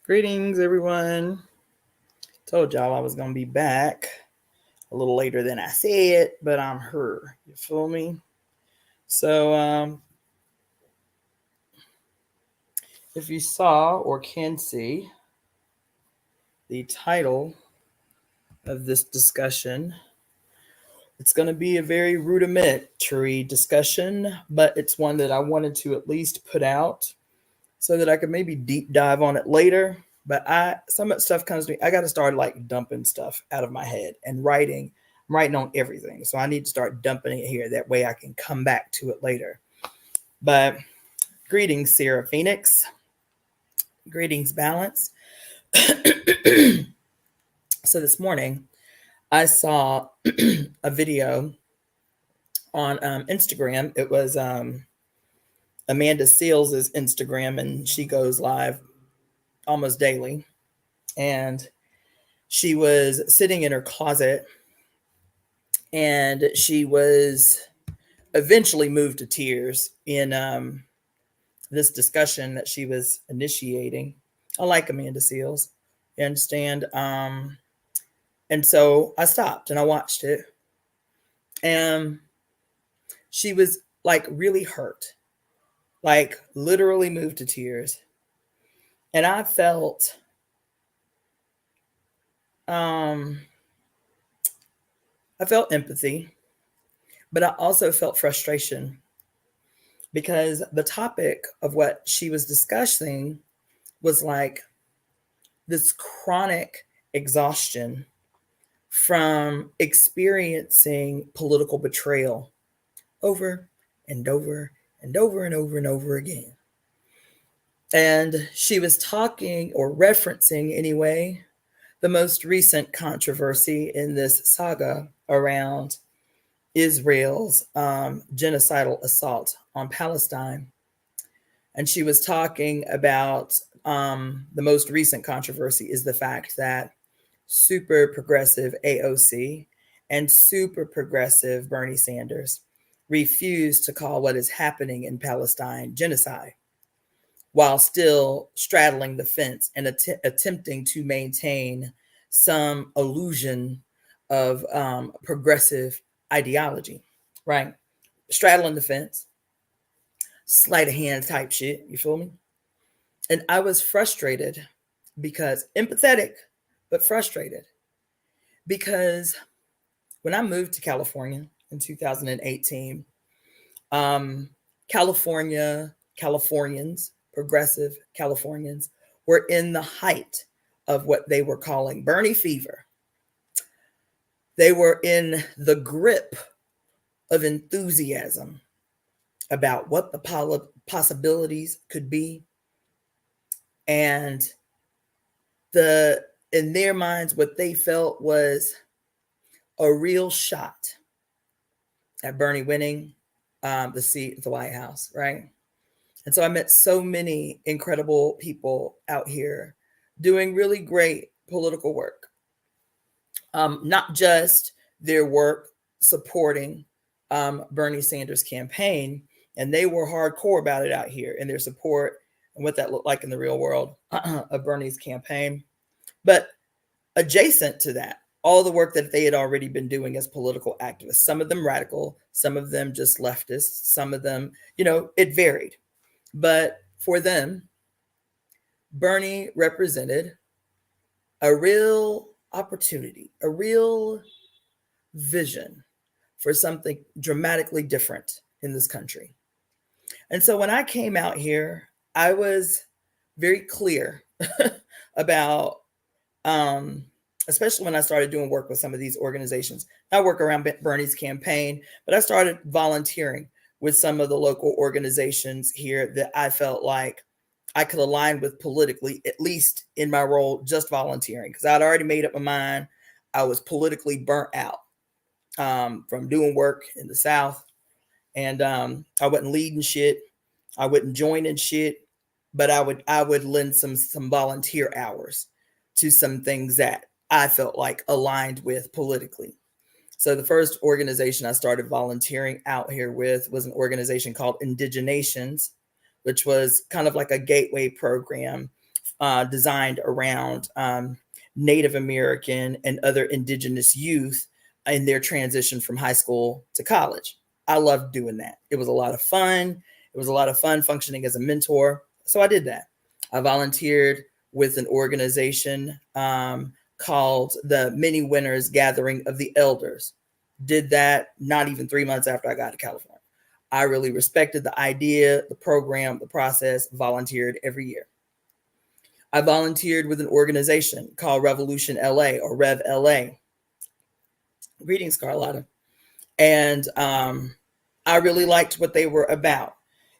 Greetings, everyone. Told y'all I was going to be back a little later than I said, but I'm her. You feel me? So, if you saw or can see the title of this discussion, it's going to be a very rudimentary discussion, but it's one that I wanted to at least put out so that I could maybe deep dive on it later. But some of that stuff comes to me. I got to start like dumping stuff out of my head and writing. I'm writing on everything. So I need to start dumping it here. That way I can come back to it later. But greetings, Sarah Phoenix. Greetings, Balance. So this morning, I saw a video on Instagram. It was Amanda Seals' Instagram, and she goes live almost daily. And she was sitting in her closet, and she was eventually moved to tears in this discussion that she was initiating. I like Amanda Seals, you understand? And so I stopped and I watched it. And she was like really hurt, like literally moved to tears. And I felt empathy, but I also felt frustration because the topic of what she was discussing was like this chronic exhaustion from experiencing political betrayal over and over and over and over and over again. And she was talking or referencing anyway the most recent controversy in this saga around Israel's genocidal assault on Palestine. And she was talking about the most recent controversy is the fact that super progressive AOC and super progressive Bernie Sanders refused to call what is happening in Palestine genocide, while still straddling the fence and attempting to maintain some illusion of progressive ideology, right? Straddling the fence, sleight of hand type shit, you feel me? And I was frustrated because empathetic, but frustrated because when I moved to California in 2018, Californians, progressive Californians, were in the height of what they were calling Bernie fever. They were in the grip of enthusiasm about what the possibilities could be. And in their minds, what they felt was a real shot at Bernie winning the seat at the White House, right? And so I met so many incredible people out here doing really great political work. Not just their work supporting Bernie Sanders' campaign, and they were hardcore about it out here in their support and what that looked like in the real world of Bernie's campaign. But adjacent to that, all the work that they had already been doing as political activists, some of them radical, some of them just leftists, some of them, it varied. But for them, Bernie represented a real opportunity, a real vision for something dramatically different in this country. And so when I came out here, I was very clear about, especially when I started doing work with some of these organizations. I work around Bernie's campaign, but I started volunteering with some of the local organizations here that I felt like I could align with politically, at least in my role, just volunteering, because I'd already made up my mind. I was politically burnt out from doing work in the South. And I wasn't leading shit. I wouldn't join in shit, but I would lend some volunteer hours to some things that I felt like aligned with politically. So the first organization I started volunteering out here with was an organization called Indiginations, which was kind of like a gateway program designed around Native American and other indigenous youth in their transition from high school to college. I loved doing that. It was a lot of fun. It was a lot of fun functioning as a mentor. So I did that. I volunteered with an organization called the Many Winners Gathering of the Elders. Did that not even 3 months after I got to California. I really respected the idea, the program, the process, volunteered every year. I volunteered with an organization called Revolution LA or Rev LA. Greetings, Carlotta. And I really liked what they were about.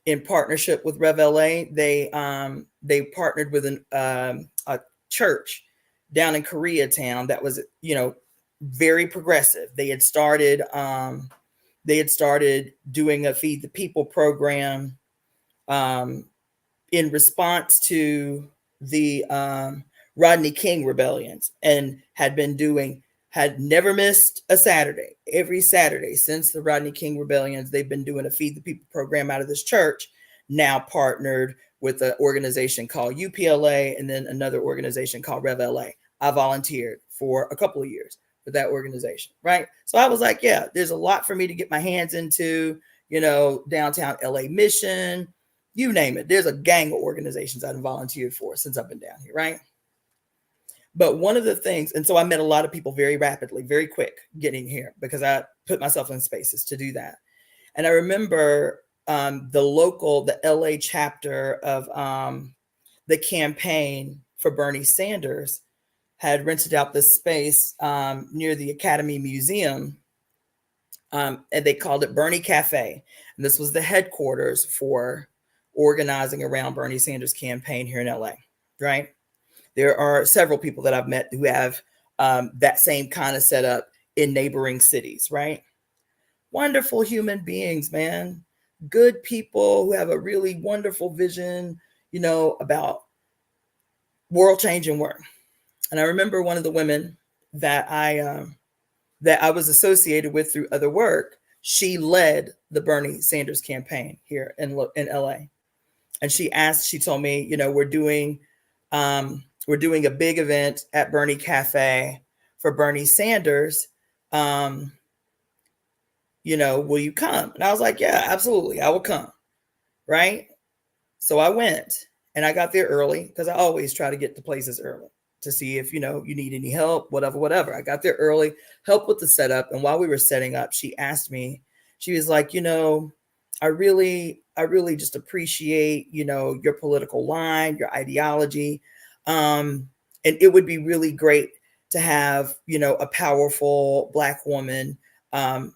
In partnership with Rev LA, they partnered with a church down in Koreatown that was, very progressive. They had started doing a Feed the People program in response to the Rodney King rebellions, and had never missed a Saturday. Every Saturday since the Rodney King rebellions, they've been doing a Feed the People program out of this church, now partnered with an organization called UPLA and then another organization called Rev LA. I volunteered for a couple of years with that organization, right? So I was like, yeah, there's a lot for me to get my hands into, downtown LA Mission, you name it. There's a gang of organizations I've volunteered for since I've been down here, right? But one of the things, and so I met a lot of people very rapidly, very quick getting here because I put myself in spaces to do that. And I remember the LA chapter of the campaign for Bernie Sanders had rented out this space near the Academy Museum, and they called it Bernie Cafe. And this was the headquarters for organizing around Bernie Sanders' campaign here in LA, right? There are several people that I've met who have that same kind of setup in neighboring cities, right? Wonderful human beings, man. Good people who have a really wonderful vision, about world changing work. And I remember one of the women that I was associated with through other work. She led the Bernie Sanders campaign here in LA. And she told me, we're doing a big event at Bernie Cafe for Bernie Sanders. Will you come? And I was like, yeah, absolutely. I will come. Right. So I went, and I got there early because I always try to get to places early to see if, you need any help, whatever. I got there early, helped with the setup. And while we were setting up, she asked me, she was like, I really just appreciate, your political line, your ideology. And it would be really great to have, a powerful Black woman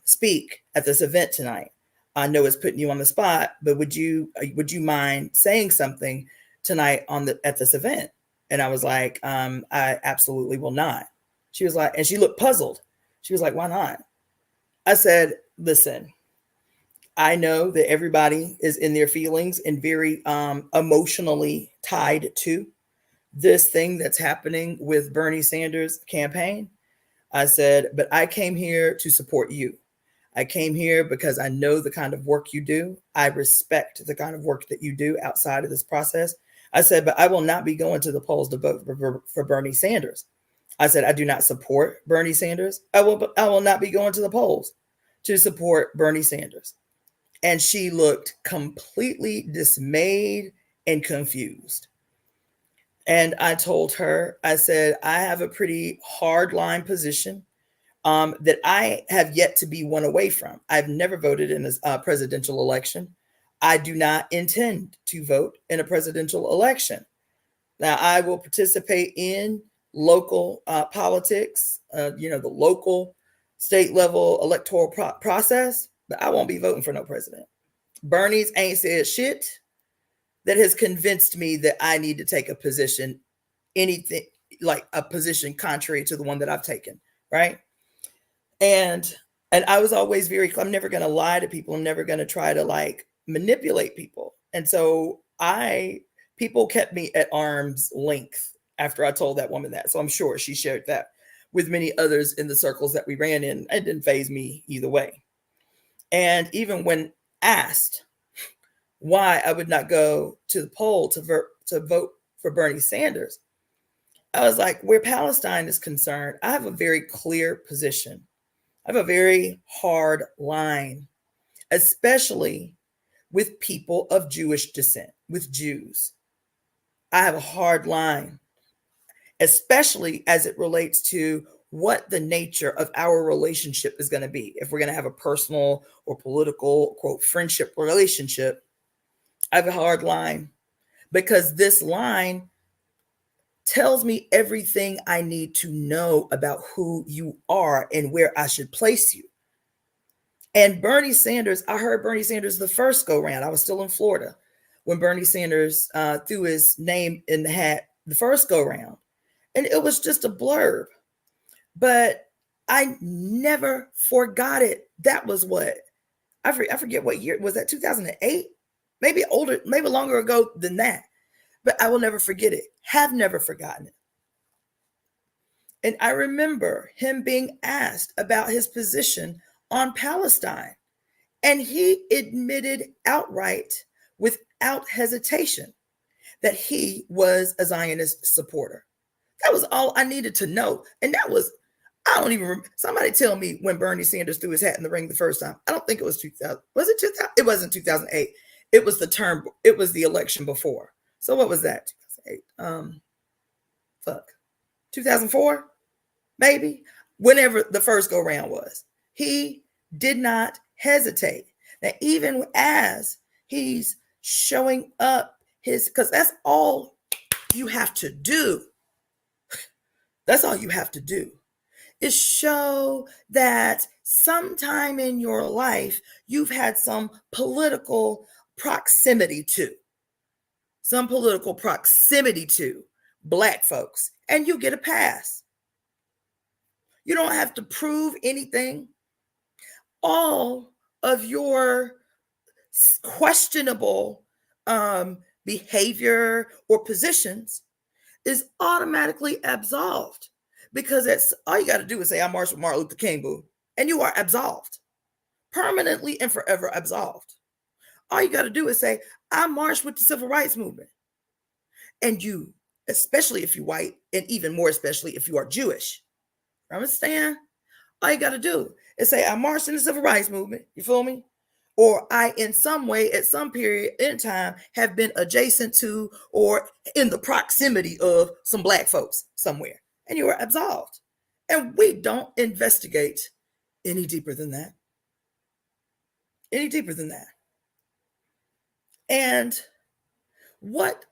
speak at this event tonight. I know it's putting you on the spot, but would you mind saying something tonight at this event? And I was like, I absolutely will not. She was like, and she looked puzzled. She was like, why not? I said, listen, I know that everybody is in their feelings and very emotionally tied to this thing that's happening with Bernie Sanders' campaign. I said, but I came here to support you. I came here because I know the kind of work you do. I respect the kind of work that you do outside of this process. I said, but I will not be going to the polls to vote for Bernie Sanders. I said, I do not support Bernie Sanders. I will not be going to the polls to support Bernie Sanders. And she looked completely dismayed and confused. And I told her, I said, I have a pretty hardline position that I have yet to be one away from. I've never voted in a presidential election. I do not intend to vote in a presidential election. Now, I will participate in local politics, the local state level electoral process, but I won't be voting for no president. Bernie's ain't said shit that has convinced me that I need to take a position, anything like a position contrary to the one that I've taken, right? And I was always I'm never going to lie to people. I'm never going to try to manipulate people. And so people kept me at arm's length after I told that woman that. So I'm sure she shared that with many others in the circles that we ran in. It didn't faze me either way. And even when asked why I would not go to the poll to vote for Bernie Sanders, I was like, where Palestine is concerned, I have a very clear position. I have a very hard line, especially with people of Jewish descent, with Jews. I have a hard line, especially as it relates to what the nature of our relationship is going to be. If we're going to have a personal or political, quote, friendship relationship, I have a hard line, because this line tells me everything I need to know about who you are and where I should place you. And Bernie Sanders, I heard Bernie Sanders the first go round. I was still in Florida when Bernie Sanders threw his name in the hat the first go round. And it was just a blurb. But I never forgot it. That was what? I forget what year. Was that 2008? Maybe older, maybe longer ago than that. But I will never forget it. Have never forgotten it. And I remember him being asked about his position on Palestine. And he admitted outright, without hesitation, that he was a Zionist supporter. That was all I needed to know. And that was, I don't even remember. Somebody tell me when Bernie Sanders threw his hat in the ring the first time. I don't think it was 2000. Was it 2000? It wasn't 2008. It was the election before. So what was that? 2008. 2004? Maybe. Whenever the first go round was. He did not hesitate. Now, even as he's showing up because that's all you have to do. That's all you have to do is show that sometime in your life, you've had some political proximity to Black folks, and you get a pass. You don't have to prove anything. All of your questionable behavior or positions is automatically absolved, because it's all you got to do is say, I marched with Martin Luther King, boo, and you are absolved, permanently and forever absolved. All you got to do is say, I marched with the civil rights movement, and you, especially if you're white, and even more especially if you are Jewish, understand? All you got to do is say, I marched in the civil rights movement. You feel me? Or I, in some way, at some period in time, have been adjacent to or in the proximity of some Black folks somewhere. And you are absolved. And we don't investigate any deeper than that. Any deeper than that. And what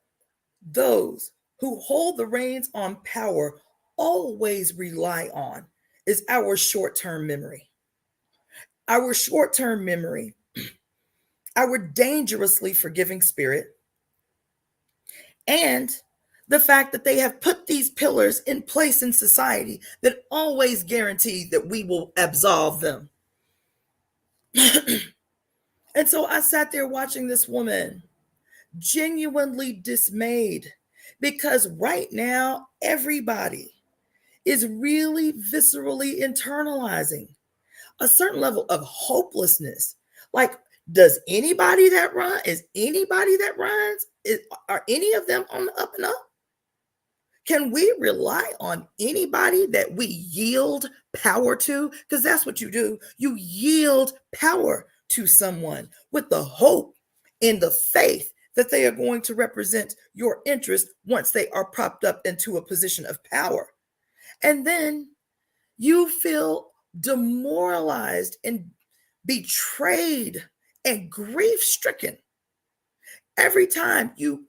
those who hold the reins on power always rely on is our short-term memory. Our short-term memory, our dangerously forgiving spirit, and the fact that they have put these pillars in place in society that always guarantee that we will absolve them. And so I sat there watching this woman, genuinely dismayed, because right now everybody is really viscerally internalizing a certain level of hopelessness. Like, are anybody that runs, are any of them on the up and up? Can we rely on anybody that we yield power to? Because that's what you do. You yield power to someone with the hope and the faith that they are going to represent your interest once they are propped up into a position of power. And then you feel demoralized and betrayed and grief-stricken every time you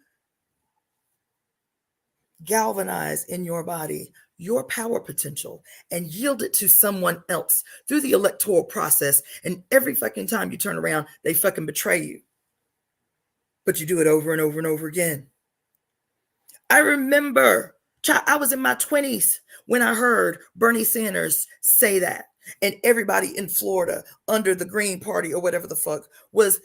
galvanize in your body your power potential and yield it to someone else through the electoral process. And every fucking time you turn around, they fucking betray you. But you do it over and over and over again. I remember, I was in my 20s when I heard Bernie Sanders say that. And everybody in Florida under the Green Party or whatever the fuck was,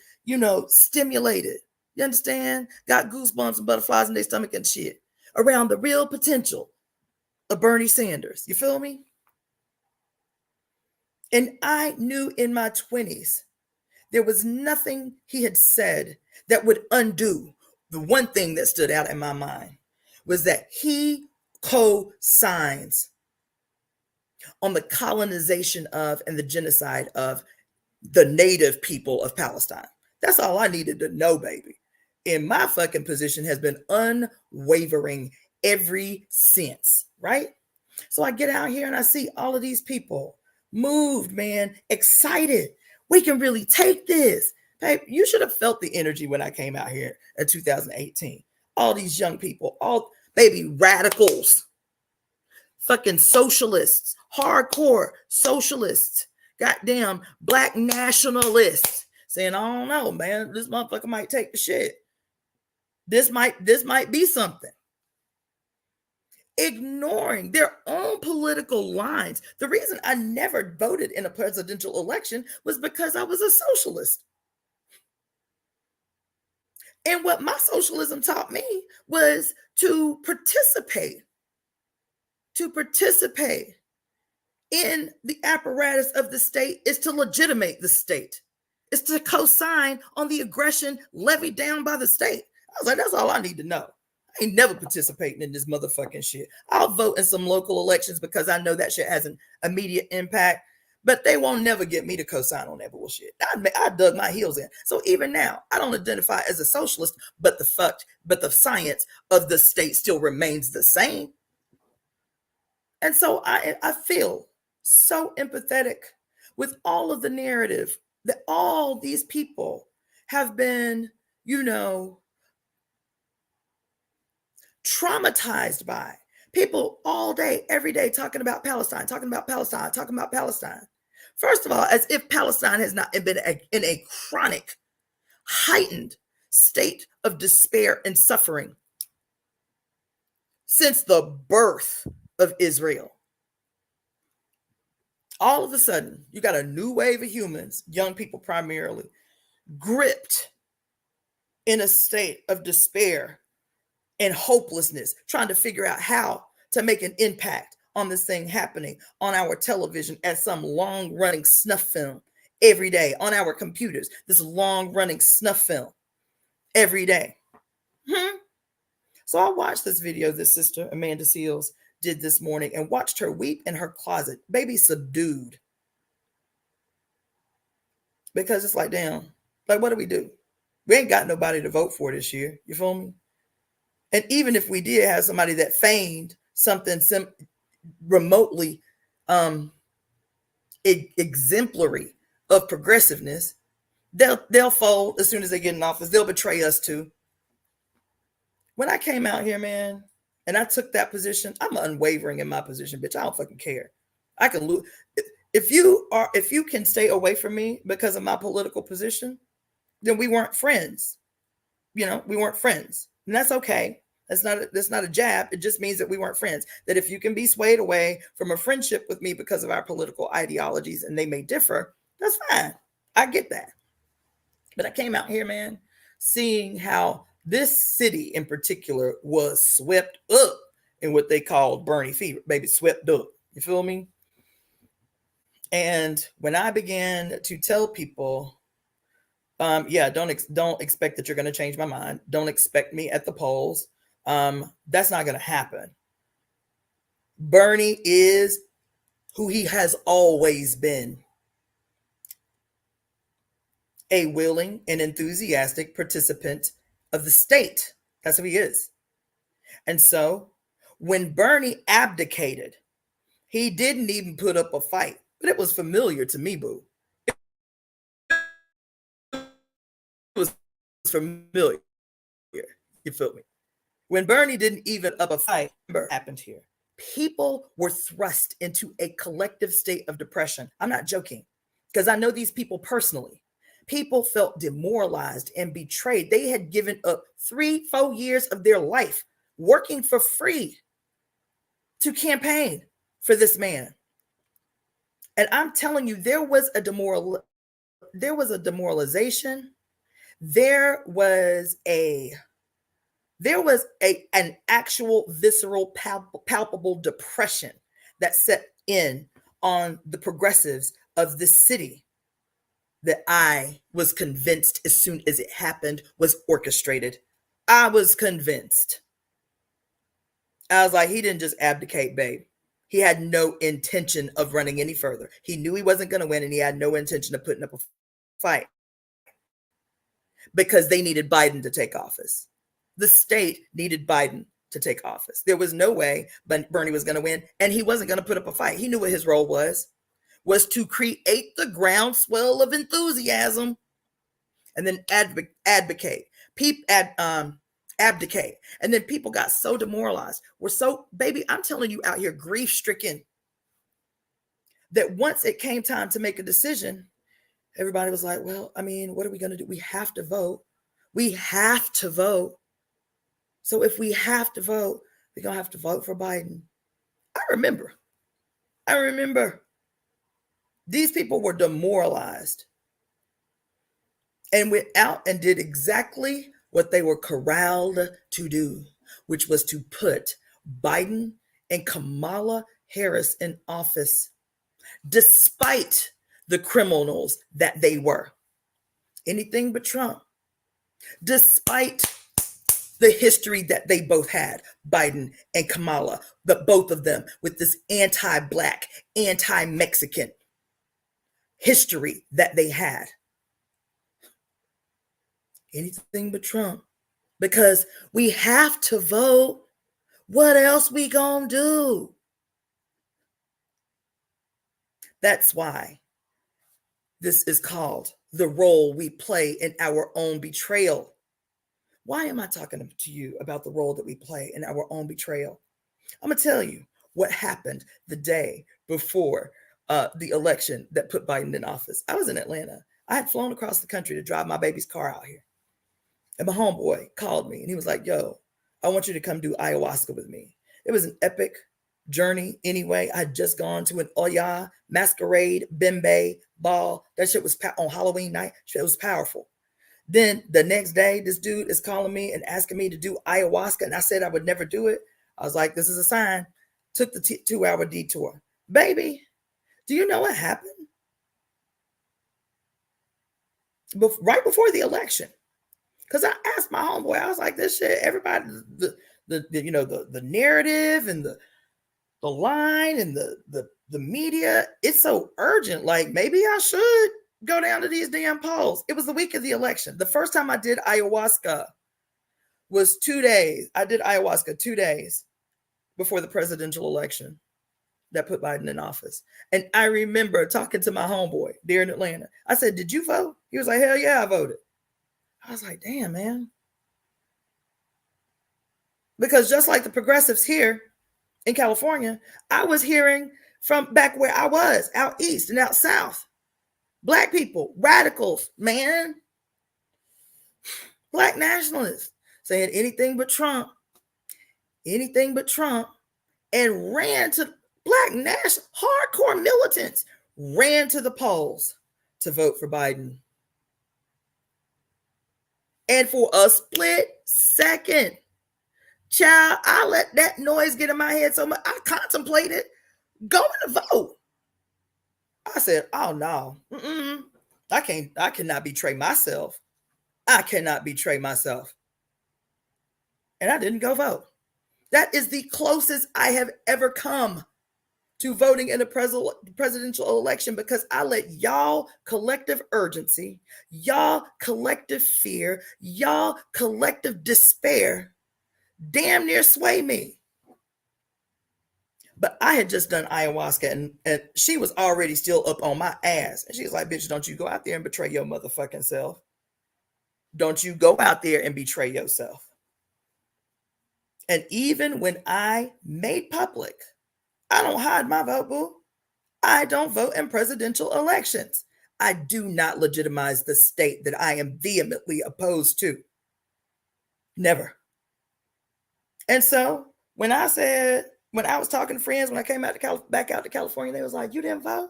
stimulated. You understand? Got goosebumps and butterflies in their stomach and shit around the real potential of Bernie Sanders. You feel me? And I knew in my 20s, there was nothing he had said that would undo the one thing that stood out in my mind was that he co-signs on the colonization of and the genocide of the native people of Palestine. That's all I needed to know, baby. And my fucking position has been unwavering ever since, right? So I get out here and I see all of these people moved, man, excited. We can really take this. Babe, you should have felt the energy when I came out here in 2018. All these young people, all baby radicals, fucking socialists, hardcore socialists, goddamn black nationalists saying, I don't know, man, this motherfucker might take the shit. This might be something. Ignoring their own political lines. The reason I never voted in a presidential election was because I was a socialist. And what my socialism taught me was to participate in the apparatus of the state is to legitimate the state. It's to co-sign on the aggression levied down by the state. I was like, that's all I need to know. I ain't never participating in this motherfucking shit. I'll vote in some local elections because I know that shit has an immediate impact, but they won't never get me to co-sign on that bullshit. I dug my heels in. So even now, I don't identify as a socialist, but the science of the state still remains the same. And so I feel so empathetic with all of the narrative that all these people have been, traumatized by. People all day, every day talking about Palestine. First of all, as if Palestine has not been in a chronic, heightened state of despair and suffering since the birth of Israel. All of a sudden, you got a new wave of humans, young people primarily, gripped in a state of despair and hopelessness, trying to figure out how to make an impact on this thing happening on our television as some long-running snuff film every day, on our computers, this long-running snuff film every day. So I watched this video this sister, Amanda Seals, did this morning and watched her weep in her closet, baby subdued. Because it's like, damn, like, what do we do? We ain't got nobody to vote for this year. You feel me? And even if we did have somebody that feigned something remotely exemplary of progressiveness, they'll fold as soon as they get in office. They'll betray us too. When I came out here, man, and I took that position, I'm unwavering in my position, bitch. I don't fucking care. I can lose. If you can stay away from me because of my political position, then we weren't friends. We weren't friends. And that's okay. That's not a jab. It just means that we weren't friends. That if you can be swayed away from a friendship with me because of our political ideologies and they may differ, that's fine. I get that. But I came out here, man, seeing how this city in particular was swept up in what they called Bernie fever, baby, swept up. You feel me? And when I began to tell people, don't expect that you're going to change my mind. Don't expect me at the polls. That's not going to happen. Bernie is who he has always been, a willing and enthusiastic participant of the state. That's who he is. And so when Bernie abdicated, he didn't even put up a fight, but it was familiar to me, boo. It was familiar. You feel me? When Bernie didn't even up a fight, what happened here? People were thrust into a collective state of depression. I'm not joking, because I know these people personally. People felt demoralized and betrayed. They had given up 3-4 years of their life working for free to campaign for this man. And I'm telling you, there was a demoralization. There was an actual visceral, palpable depression that set in on the progressives of this city that I was convinced as soon as it happened was orchestrated. I was convinced. I was like, he didn't just abdicate, babe. He had no intention of running any further. He knew he wasn't going to win, and he had no intention of putting up a fight because they needed Biden to take office. The state needed Biden to take office. There was no way Bernie was going to win, and he wasn't going to put up a fight. He knew what his role was to create the groundswell of enthusiasm and then abdicate. And then people got so demoralized. We're so, baby, I'm telling you out here, grief stricken, that once it came time to make a decision, everybody was like, well, I mean, what are we going to do? We have to vote. We have to vote. So if we have to vote, we're going to have to vote for Biden. I remember these people were demoralized and went out and did exactly what they were corralled to do, which was to put Biden and Kamala Harris in office, despite the criminals that they were. Anything but Trump. Despite the history that they both had, Biden and Kamala, but both of them with this anti-Black, anti-Mexican history that they had. Anything but Trump. Because we have to vote. What else we gonna do? That's why this is called the role we play in our own betrayal. Why am I talking to you about the role that we play in our own betrayal? I'm going to tell you what happened the day before the election that put Biden in office. I was in Atlanta. I had flown across the country to drive my baby's car out here. And my homeboy called me and he was like, yo, I want you to come do ayahuasca with me. It was an epic journey anyway. I had just gone to an Oya masquerade, bembe ball. That shit was on Halloween night. It was powerful. Then the next day, this dude is calling me and asking me to do ayahuasca. And I said I would never do it. I was like, this is a sign. Took the 2-hour detour. Baby, do you know what happened? Right before the election. Because I asked my homeboy, I was like, this shit, everybody, the narrative and the line and the media, it's so urgent. Like, maybe I should go down to these damn polls. It was the week of the election. The first time I did ayahuasca was 2 days. I did ayahuasca 2 days before the presidential election that put Biden in office. And I remember talking to my homeboy there in Atlanta. I said, did you vote? He was like, hell yeah, I voted. I was like, damn, man. Because just like the progressives here in California, I was hearing from back where I was, out east and out south. Black people, radicals, man. Black nationalists saying anything but Trump, and ran to Black national hardcore militants, ran to the polls to vote for Biden. And for a split second, child, I let that noise get in my head so much, I contemplated going to vote. I said, oh no, I cannot betray myself. I cannot betray myself. And I didn't go vote. That is the closest I have ever come to voting in a presidential election, because I let y'all collective urgency, y'all collective fear, y'all collective despair damn near sway me. But I had just done ayahuasca and she was already still up on my ass. And she was like, bitch, don't you go out there and betray your motherfucking self. Don't you go out there and betray yourself. And even when I made public, I don't hide my vote, boo. I don't vote in presidential elections. I do not legitimize the state that I am vehemently opposed to. Never. And so when I was talking to friends, when I came back out to California, they was like, you didn't vote?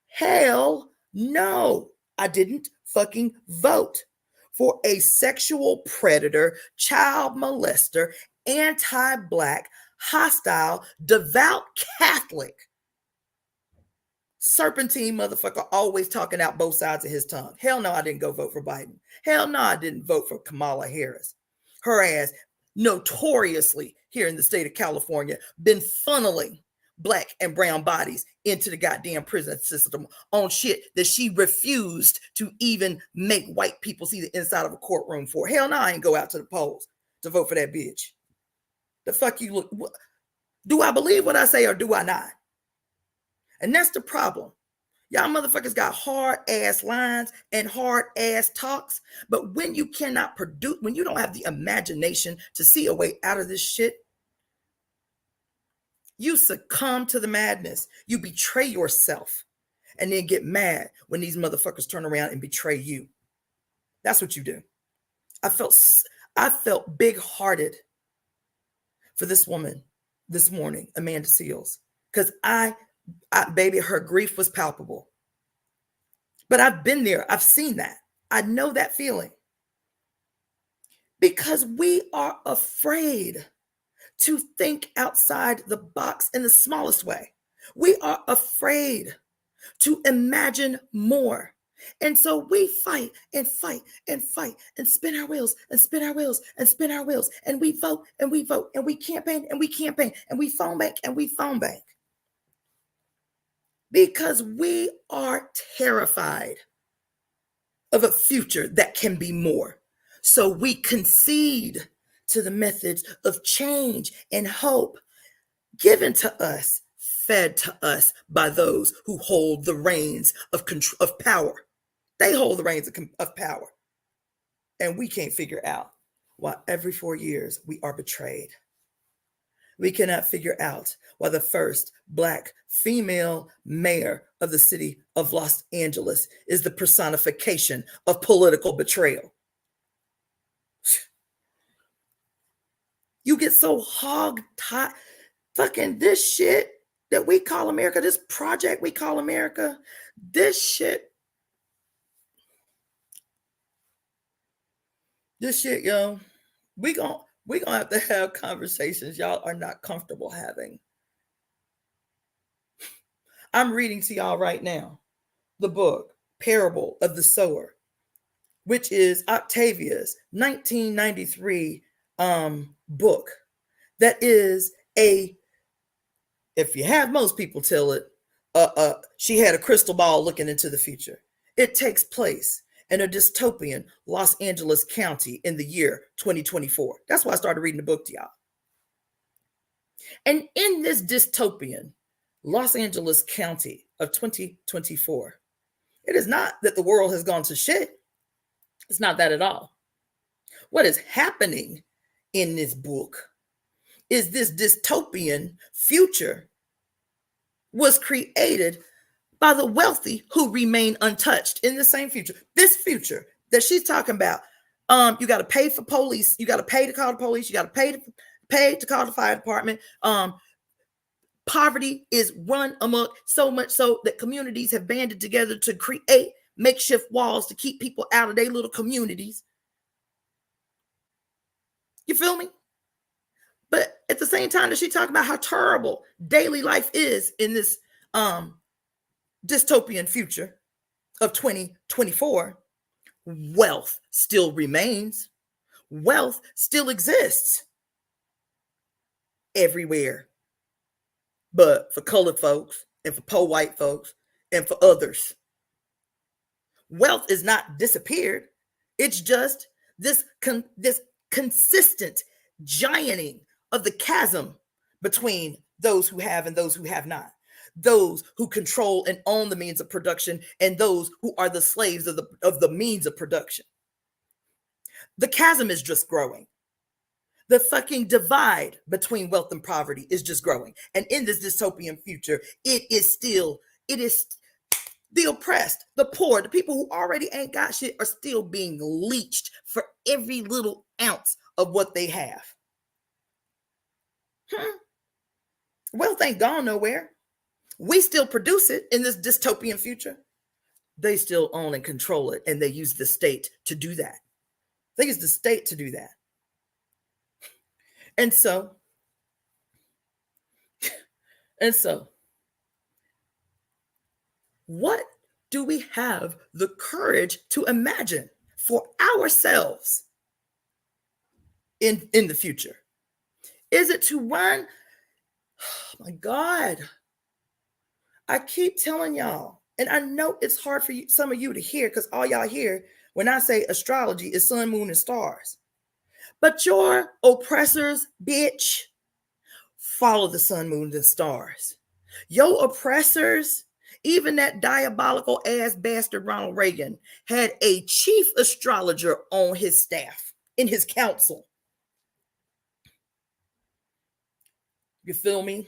Hell no, I didn't fucking vote for a sexual predator, child molester, anti-Black, hostile, devout Catholic serpentine motherfucker, always talking out both sides of his tongue. Hell no, I didn't go vote for Biden. Hell no, I didn't vote for Kamala Harris. Her ass, notoriously here in the state of California, been funneling Black and brown bodies into the goddamn prison system on shit that she refused to even make white people see the inside of a courtroom for. Hell no, I ain't go out to the polls to vote for that bitch. The fuck you look. Do I believe what I say or do I not? And that's the problem. Y'all motherfuckers got hard ass lines and hard ass talks. But when you cannot produce, when you don't have the imagination to see a way out of this shit, you succumb to the madness. You betray yourself and then get mad when these motherfuckers turn around and betray you. That's what you do. I felt big-hearted for this woman this morning, Amanda Seals, because baby, her grief was palpable. But I've been there. I've seen that. I know that feeling. Because we are afraid to think outside the box in the smallest way. We are afraid to imagine more. And so we fight and fight and fight and spin our wheels and spin our wheels and spin our wheels. And we vote and we vote and we campaign and we campaign and we phone bank and we phone bank. Because we are terrified of a future that can be more. So we concede to the methods of change and hope given to us, fed to us by those who hold the reins of control, of power. They hold the reins of power. And we can't figure out why every 4 years we are betrayed. We cannot figure out why the first Black female mayor of the city of Los Angeles is the personification of political betrayal. You get so hog-tied, fucking this shit that we call America, this project we call America, this shit, yo, we gonna have to have conversations y'all are not comfortable having. I'm reading to y'all right now the book, Parable of the Sower, which is Octavia's 1993 book. That is if you have most people tell it, she had a crystal ball looking into the future. It takes place in a dystopian Los Angeles County in the year 2024. That's why I started reading the book to y'all. And in this dystopian Los Angeles County of 2024, it is not that the world has gone to shit. It's not that at all. What is happening in this book is this dystopian future was created by the wealthy who remain untouched in the same future. This future that she's talking about, you got to pay for police. You got to pay to call the police. You got to pay to call the fire department. Poverty is run amok so much so that communities have banded together to create makeshift walls to keep people out of their little communities. You feel me? But at the same time that she talking about how terrible daily life is in this dystopian future of 2024, wealth still remains. Wealth still exists everywhere. But for colored folks and for poor white folks and for others, wealth is not disappeared. It's just this consistent gianting of the chasm between those who have and those who have not. Those who control and own the means of production and those who are the slaves of the means of production. The chasm is just growing. The fucking divide between wealth and poverty is just growing. And in this dystopian future, it is the oppressed, the poor, the people who already ain't got shit are still being leeched for every little ounce of what they have. Wealth ain't gone nowhere. We still produce it in this dystopian future. They still own and control it, and they use the state to do that. They use the state to do that. And so, What do we have the courage to imagine for ourselves in the future? Is it to run? Oh my God. I keep telling y'all, and I know it's hard for you, some of you to hear, because all y'all hear when I say astrology is sun, moon, and stars. But your oppressors, bitch, follow the sun, moon, and stars. Your oppressors, even that diabolical ass bastard Ronald Reagan had a chief astrologer on his staff, in his council. You feel me?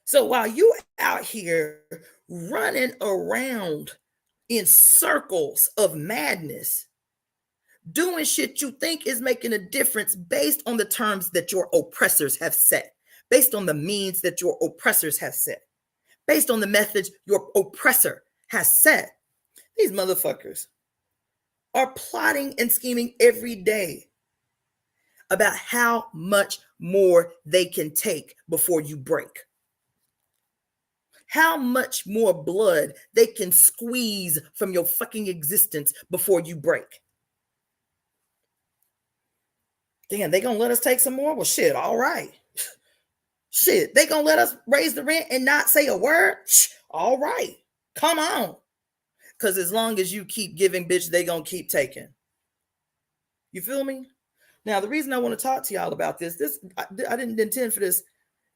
So while you out here running around in circles of madness, doing shit you think is making a difference based on the terms that your oppressors have set, based on the means that your oppressors have set, based on the methods your oppressor has set, these motherfuckers are plotting and scheming every day about how much more they can take before you break. How much more blood they can squeeze from your fucking existence before you break. Damn, they gonna let us take some more? Well, shit, all right. Shit, they gonna let us raise the rent and not say a word? All right, come on. Because as long as you keep giving, bitch, they gonna keep taking. You feel me? Now, the reason I want to talk to y'all about this, I didn't intend for this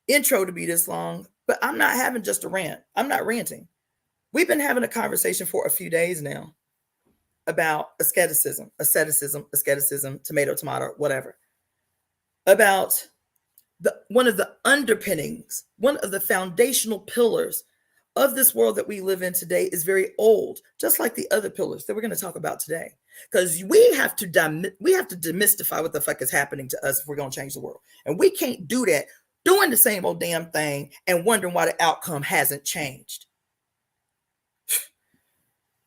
intro to be this long, but I'm not having just a rant. I'm not ranting. We've been having a conversation for a few days now about asceticism, tomato, whatever. About one of the underpinnings, one of the foundational pillars of this world that we live in today is very old, just like the other pillars that we're going to talk about today. Because we have to demystify what the fuck is happening to us if we're going to change the world. And we can't do that doing the same old damn thing and wondering why the outcome hasn't changed.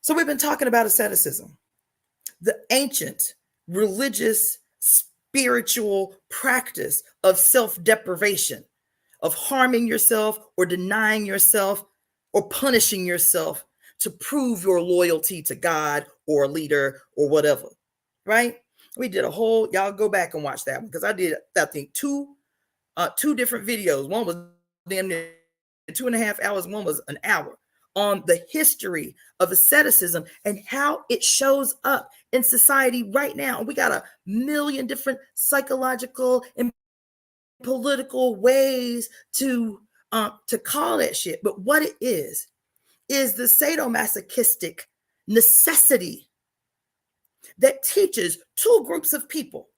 So we've been talking about asceticism, the ancient religious spiritual practice of self-deprivation, of harming yourself or denying yourself or punishing yourself to prove your loyalty to God or a leader or whatever, right? We did a whole, y'all go back and watch that one, because I did, I think, two different videos. One was damn near 2.5 hours, one was an hour, on the history of asceticism and how it shows up in society right now. We got a million different psychological and political ways to call that shit. But what it is the sadomasochistic necessity that teaches two groups of people,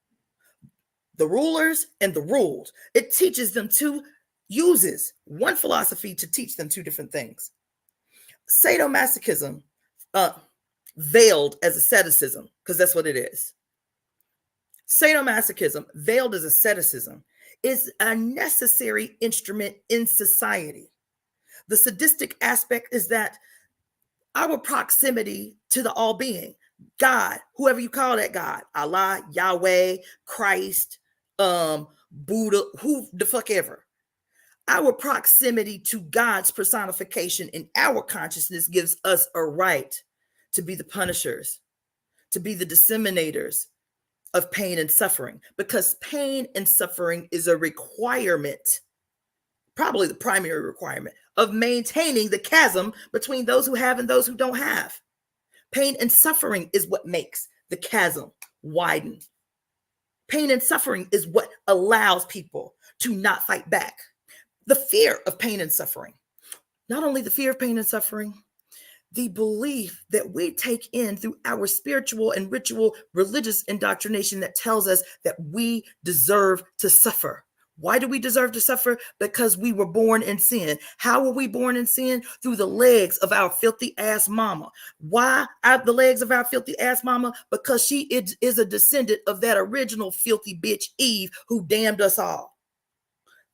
the rulers and the ruled. It teaches them uses one philosophy to teach them two different things. Sadomasochism, veiled as asceticism, because that's what it is. Sadomasochism, veiled as asceticism, is a necessary instrument in society. The sadistic aspect is that our proximity to the all-being, God, whoever you call that God, Allah, Yahweh, Christ, Buddha, who the fuck ever. Our proximity to God's personification in our consciousness gives us a right to be the punishers, to be the disseminators of pain and suffering, because pain and suffering is a requirement, probably the primary requirement, of maintaining the chasm between those who have and those who don't have. Pain and suffering is what makes the chasm widen. Pain and suffering is what allows people to not fight back. The fear of pain and suffering, not only the fear of pain and suffering, the belief that we take in through our spiritual and ritual religious indoctrination that tells us that we deserve to suffer. Why do we deserve to suffer? Because we were born in sin. How were we born in sin? Through the legs of our filthy ass mama. Why out the legs of our filthy ass mama? Because she is a descendant of that original filthy bitch Eve who damned us all.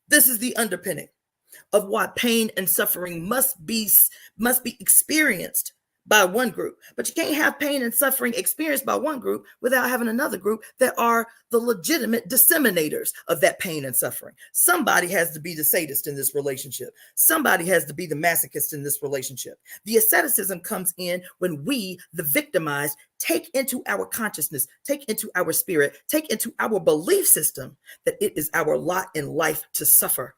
This is the underpinning of why pain and suffering must be experienced by one group. But you can't have pain and suffering experienced by one group without having another group that are the legitimate disseminators of that pain and suffering. Somebody has to be the sadist in this relationship. Somebody has to be the masochist in this relationship. The asceticism comes in when we, the victimized, take into our consciousness, take into our spirit, take into our belief system that it is our lot in life to suffer.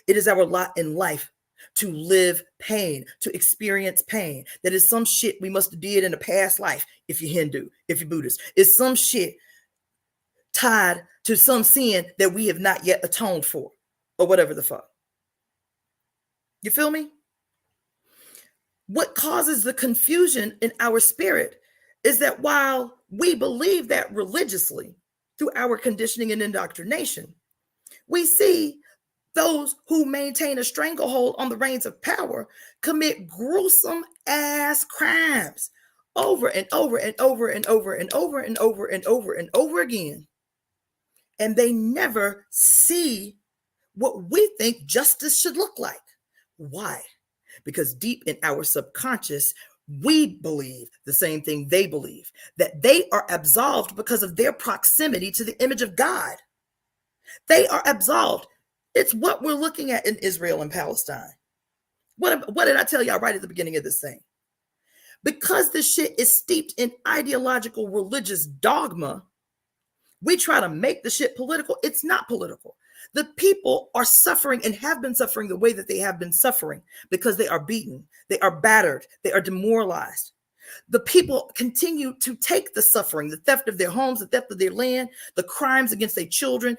It is our lot in life to live pain, to experience pain. That is some shit we must have did in a past life. If you're Hindu, if you're Buddhist, it's some shit tied to some sin that we have not yet atoned for, or whatever the fuck. You feel me? What causes the confusion in our spirit is that while we believe that religiously through our conditioning and indoctrination, we see those who maintain a stranglehold on the reins of power commit gruesome ass crimes over and over and over and over and over and over and over and over again. And they never see what we think justice should look like. Why? Because deep in our subconscious, we believe the same thing they believe, that they are absolved because of their proximity to the image of God. They are absolved. It's what we're looking at in Israel and Palestine. What did I tell y'all right at the beginning of this thing? Because this shit is steeped in ideological religious dogma, we try to make the shit political. It's not political. The people are suffering and have been suffering the way that they have been suffering because they are beaten, they are battered, they are demoralized. The people continue to take the suffering, the theft of their homes, the theft of their land, the crimes against their children,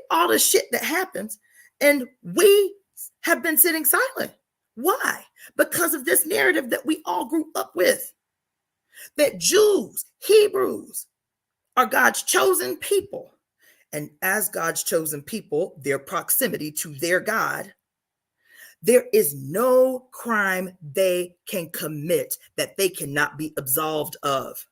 all the shit that happens, and we have been sitting silent. Why? Because of this narrative that we all grew up with, that Jews, Hebrews are God's chosen people, and as God's chosen people, their proximity to their God, there is no crime they can commit that they cannot be absolved of.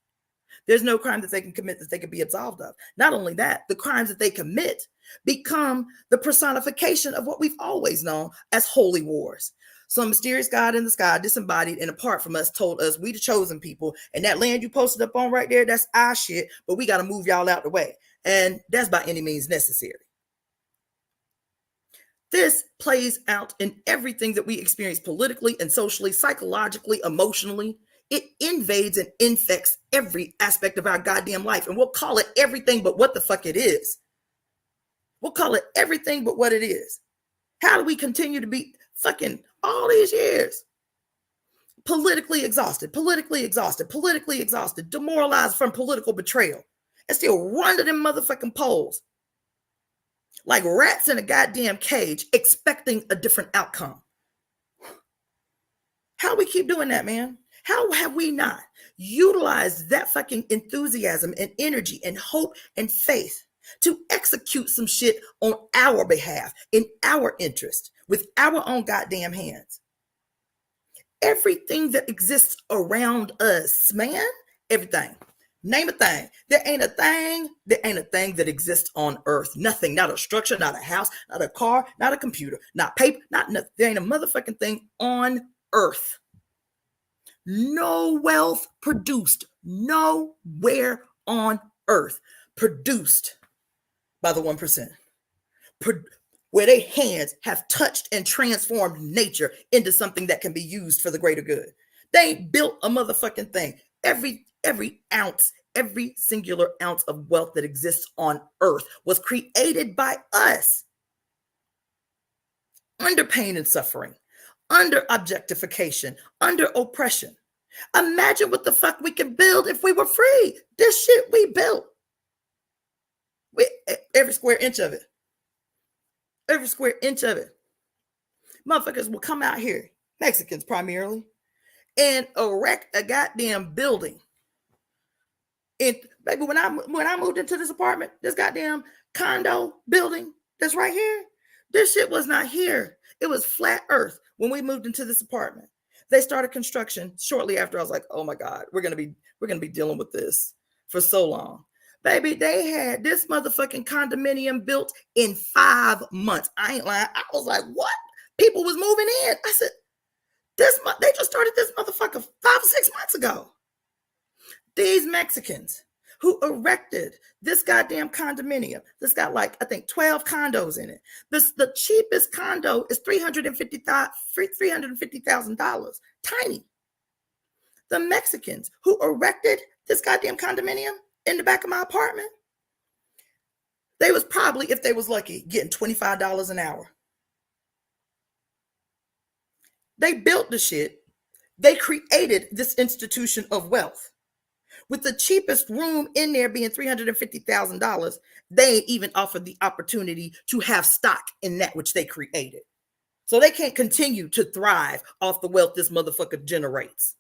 There's no crime that they can commit that they can be absolved of. Not only that, the crimes that they commit become the personification of what we've always known as holy wars. Some mysterious God in the sky, disembodied and apart from us, told us we the chosen people, and that land you posted up on right there, that's our shit, but we got to move y'all out the way. And that's by any means necessary. This plays out in everything that we experience politically and socially, psychologically, emotionally. It invades and infects every aspect of our goddamn life. And we'll call it everything but what the fuck it is. We'll call it everything but what it is. How do we continue to be fucking all these years politically exhausted, demoralized from political betrayal, and still run to them motherfucking polls like rats in a goddamn cage expecting a different outcome? How do we keep doing that, man? How have we not utilized that fucking enthusiasm and energy and hope and faith to execute some shit on our behalf, in our interest, with our own goddamn hands? Everything that exists around us, man, everything. Name a thing. There ain't a thing that exists on earth. Nothing, not a structure, not a house, not a car, not a computer, not paper, not nothing. There ain't a motherfucking thing on earth. No wealth produced nowhere on earth produced by the 1%, where their hands have touched and transformed nature into something that can be used for the greater good. They ain't built a motherfucking thing. Every ounce, every singular ounce of wealth that exists on earth was created by us under pain and suffering, under objectification, under oppression. Imagine what the fuck we could build if we were free. This shit we built. Every square inch of it. Every square inch of it. Motherfuckers will come out here, Mexicans primarily, and erect a goddamn building. And baby, when I moved into this apartment, this goddamn condo building that's right here, this shit was not here. It was flat earth when we moved into this apartment. They started construction shortly after. I was like, oh my God, we're gonna be dealing with this for so long. Baby, they had this motherfucking condominium built in 5 months. I ain't lying. I was like, what? People was moving in. I said, They just started this motherfucker 5 or 6 months ago. These Mexicans who erected this goddamn condominium. This got like, I think 12 condos in it. The cheapest condo is $350,000. Tiny. The Mexicans who erected this goddamn condominium in the back of my apartment, they was probably, if they was lucky, getting $25 an hour. They built the shit. They created this institution of wealth. With the cheapest room in there being $350,000, they ain't even offered the opportunity to have stock in that which they created. So they can't continue to thrive off the wealth this motherfucker generates.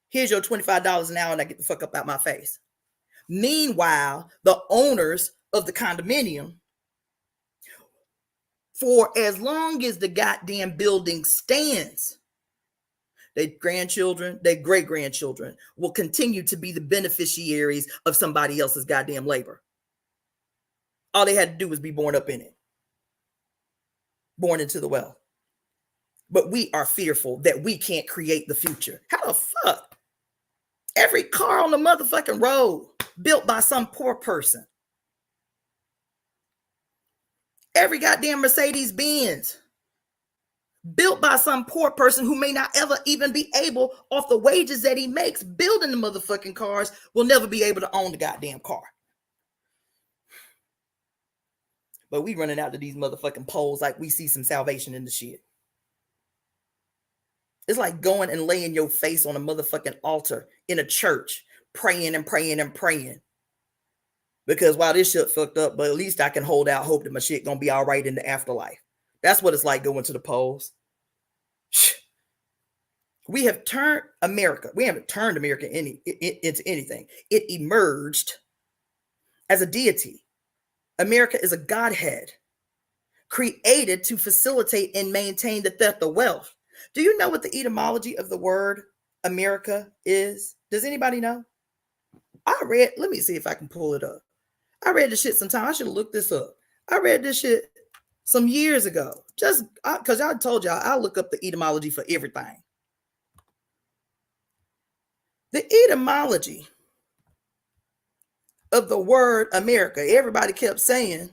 Here's your $25 an hour and I get the fuck up out my face. Meanwhile, the owners of the condominium, for as long as the goddamn building stands, their grandchildren, their great-grandchildren will continue to be the beneficiaries of somebody else's goddamn labor. All they had to do was be born up in it. Born into the wealth. But we are fearful that we can't create the future. How the fuck? Every car on the motherfucking road built by some poor person. Every goddamn Mercedes Benz built by some poor person who may not ever even be able, off the wages that he makes building the motherfucking cars, will never be able to own the goddamn car. But we running out to these motherfucking polls like we see some salvation in the shit. It's like going and laying your face on a motherfucking altar in a church, praying and praying and praying. Because while this shit fucked up, but at least I can hold out hope that my shit gonna be all right in the afterlife. That's what it's like going to the polls. We have turned America. We haven't turned America into anything. It emerged as a deity. America is a godhead created to facilitate and maintain the theft of wealth. Do you know what the etymology of the word America is? Does anybody know? Let me see if I can pull it up. I read this shit sometime. I should have looked this up. I read this shit some years ago. Just because I told y'all, I'll look up the etymology for everything. The etymology of the word America, everybody kept saying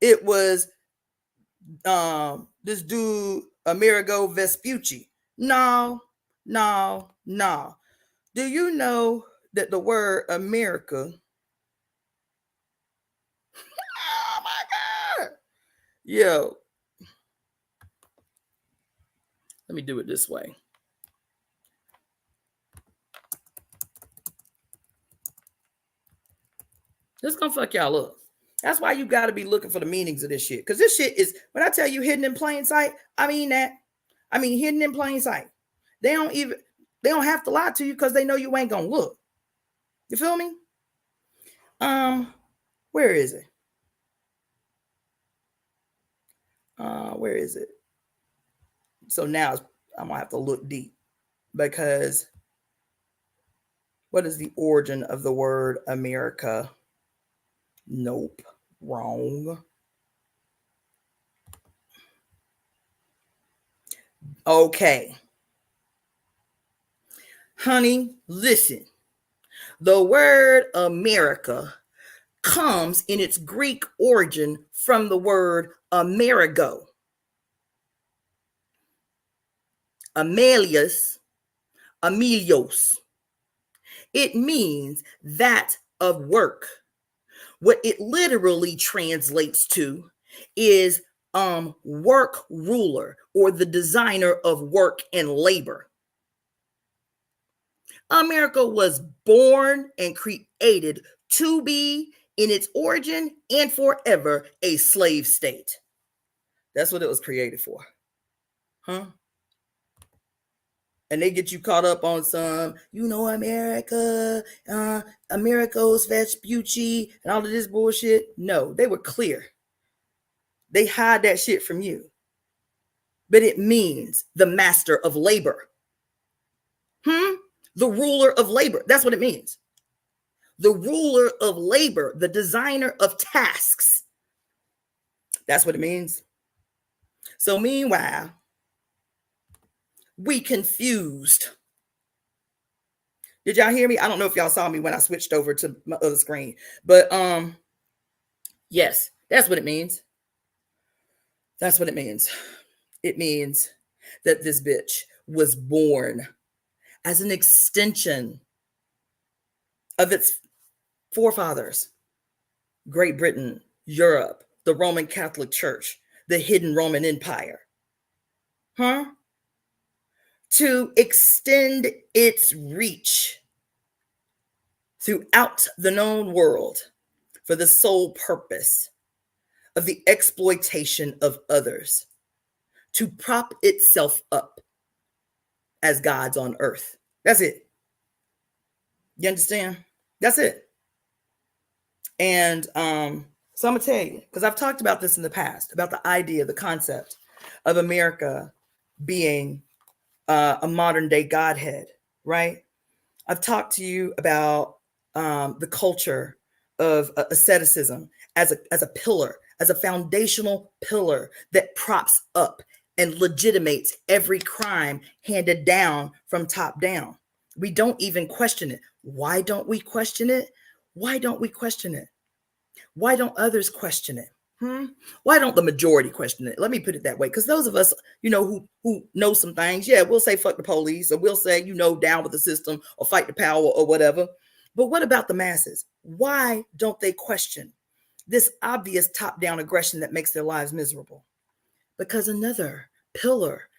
it was this dude Amerigo Vespucci. No. Do you know that the word America, oh my God, yo, let me do it this way. This is gonna fuck y'all up. That's why you got to be looking for the meanings of this shit. Because this shit is, when I tell you hidden in plain sight, I mean that. I mean hidden in plain sight. They don't have to lie to you because they know you ain't gonna look. You feel me? Where is it? Where is it? So now I'm gonna have to look deep, because what is the origin of the word America? Nope, wrong. Okay. Honey, listen. The word America comes in its Greek origin from the word Amerigo. Amelius, Amelios. It means that of work. What it literally translates to is work ruler, or the designer of work and labor. America was born and created to be, in its origin and forever, a slave state. That's what it was created for. Huh? And they get you caught up on some, America, Amerigo's Vespucci, and all of this bullshit. No, they were clear. They hide that shit from you. But it means the master of labor. The ruler of labor. That's what it means. The ruler of labor, the designer of tasks. That's what it means. So meanwhile, we confused. Did y'all hear me? I don't know if y'all saw me when I switched over to my other screen, but yes, that's what it means. That's what it means. It means that this bitch was born as an extension of its forefathers, Great Britain, Europe, the Roman Catholic Church, the hidden Roman Empire. To extend its reach throughout the known world for the sole purpose of the exploitation of others, to prop itself up as gods on earth. That's it. You understand? That's it. And so I'm gonna tell you, because I've talked about this in the past, about the idea, the concept of America being a modern day Godhead, right? I've talked to you about the culture of asceticism as a pillar, as a foundational pillar that props up and legitimates every crime handed down from top down. We don't even question it. Why don't we question it? Why don't we question it? Why don't others question it? Why don't the majority question it? Let me put it that way. Because those of us, who know some things, yeah, we'll say fuck the police, or we'll say, down with the system, or fight the power, or whatever. But what about the masses? Why don't they question this obvious top-down aggression that makes their lives miserable? Because another pillar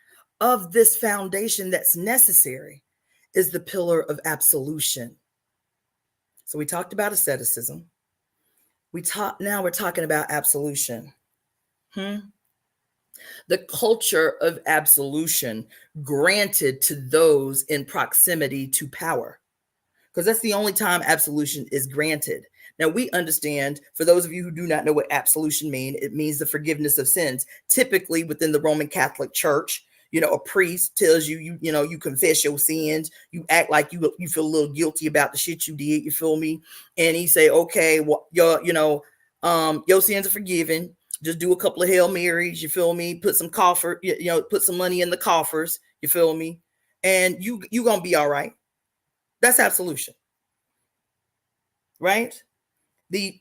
of this foundation that's necessary is the pillar of absolution. So we talked about asceticism. Now we're talking about absolution. The culture of absolution granted to those in proximity to power, because that's the only time absolution is granted. Now, we understand, for those of you who do not know what absolution means, it means the forgiveness of sins. Typically within the Roman Catholic Church, a priest tells you, you confess your sins. You act like you feel a little guilty about the shit you did. You feel me? And he say, okay, well, your sins are forgiven. Just do a couple of Hail Marys. You feel me? Put some put some money in the coffers. You feel me? And you gonna be all right. That's absolution, right? The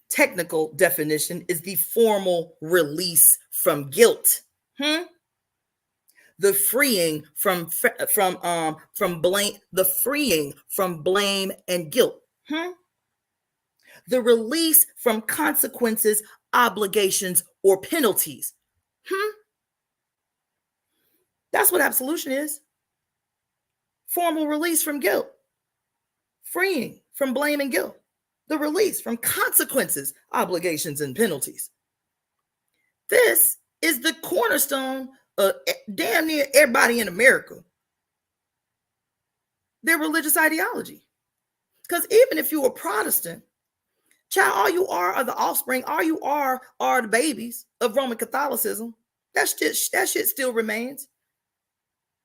technical definition is the formal release from guilt. The freeing from blame, the freeing from blame and guilt. The release from consequences, obligations, or penalties. That's what absolution is. Formal release from guilt. Freeing from blame and guilt. The release from consequences, obligations, and penalties. This is the cornerstone of damn near everybody in America, their religious ideology. Because even if you're a Protestant, child, all you are the offspring, all you are the babies of Roman Catholicism. That shit still remains.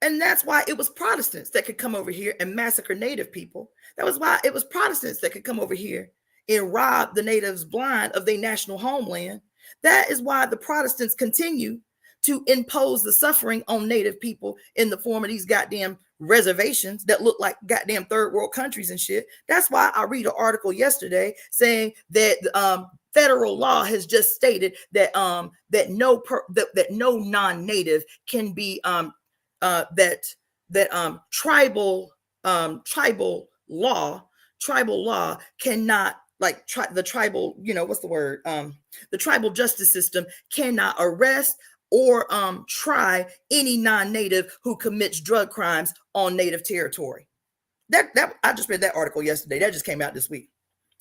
And that's why it was Protestants that could come over here and massacre Native people. That was why it was Protestants that could come over here and rob the natives blind of their national homeland. That is why the Protestants continue to impose the suffering on Native people in the form of these goddamn reservations that look like goddamn third world countries and shit. That's why I read an article yesterday saying that federal law has just stated that that no non-native can be tribal law cannot, like, the tribal, what's the word? The tribal justice system cannot arrest or try any non-native who commits drug crimes on native territory. That I just read that article yesterday. That just came out this week.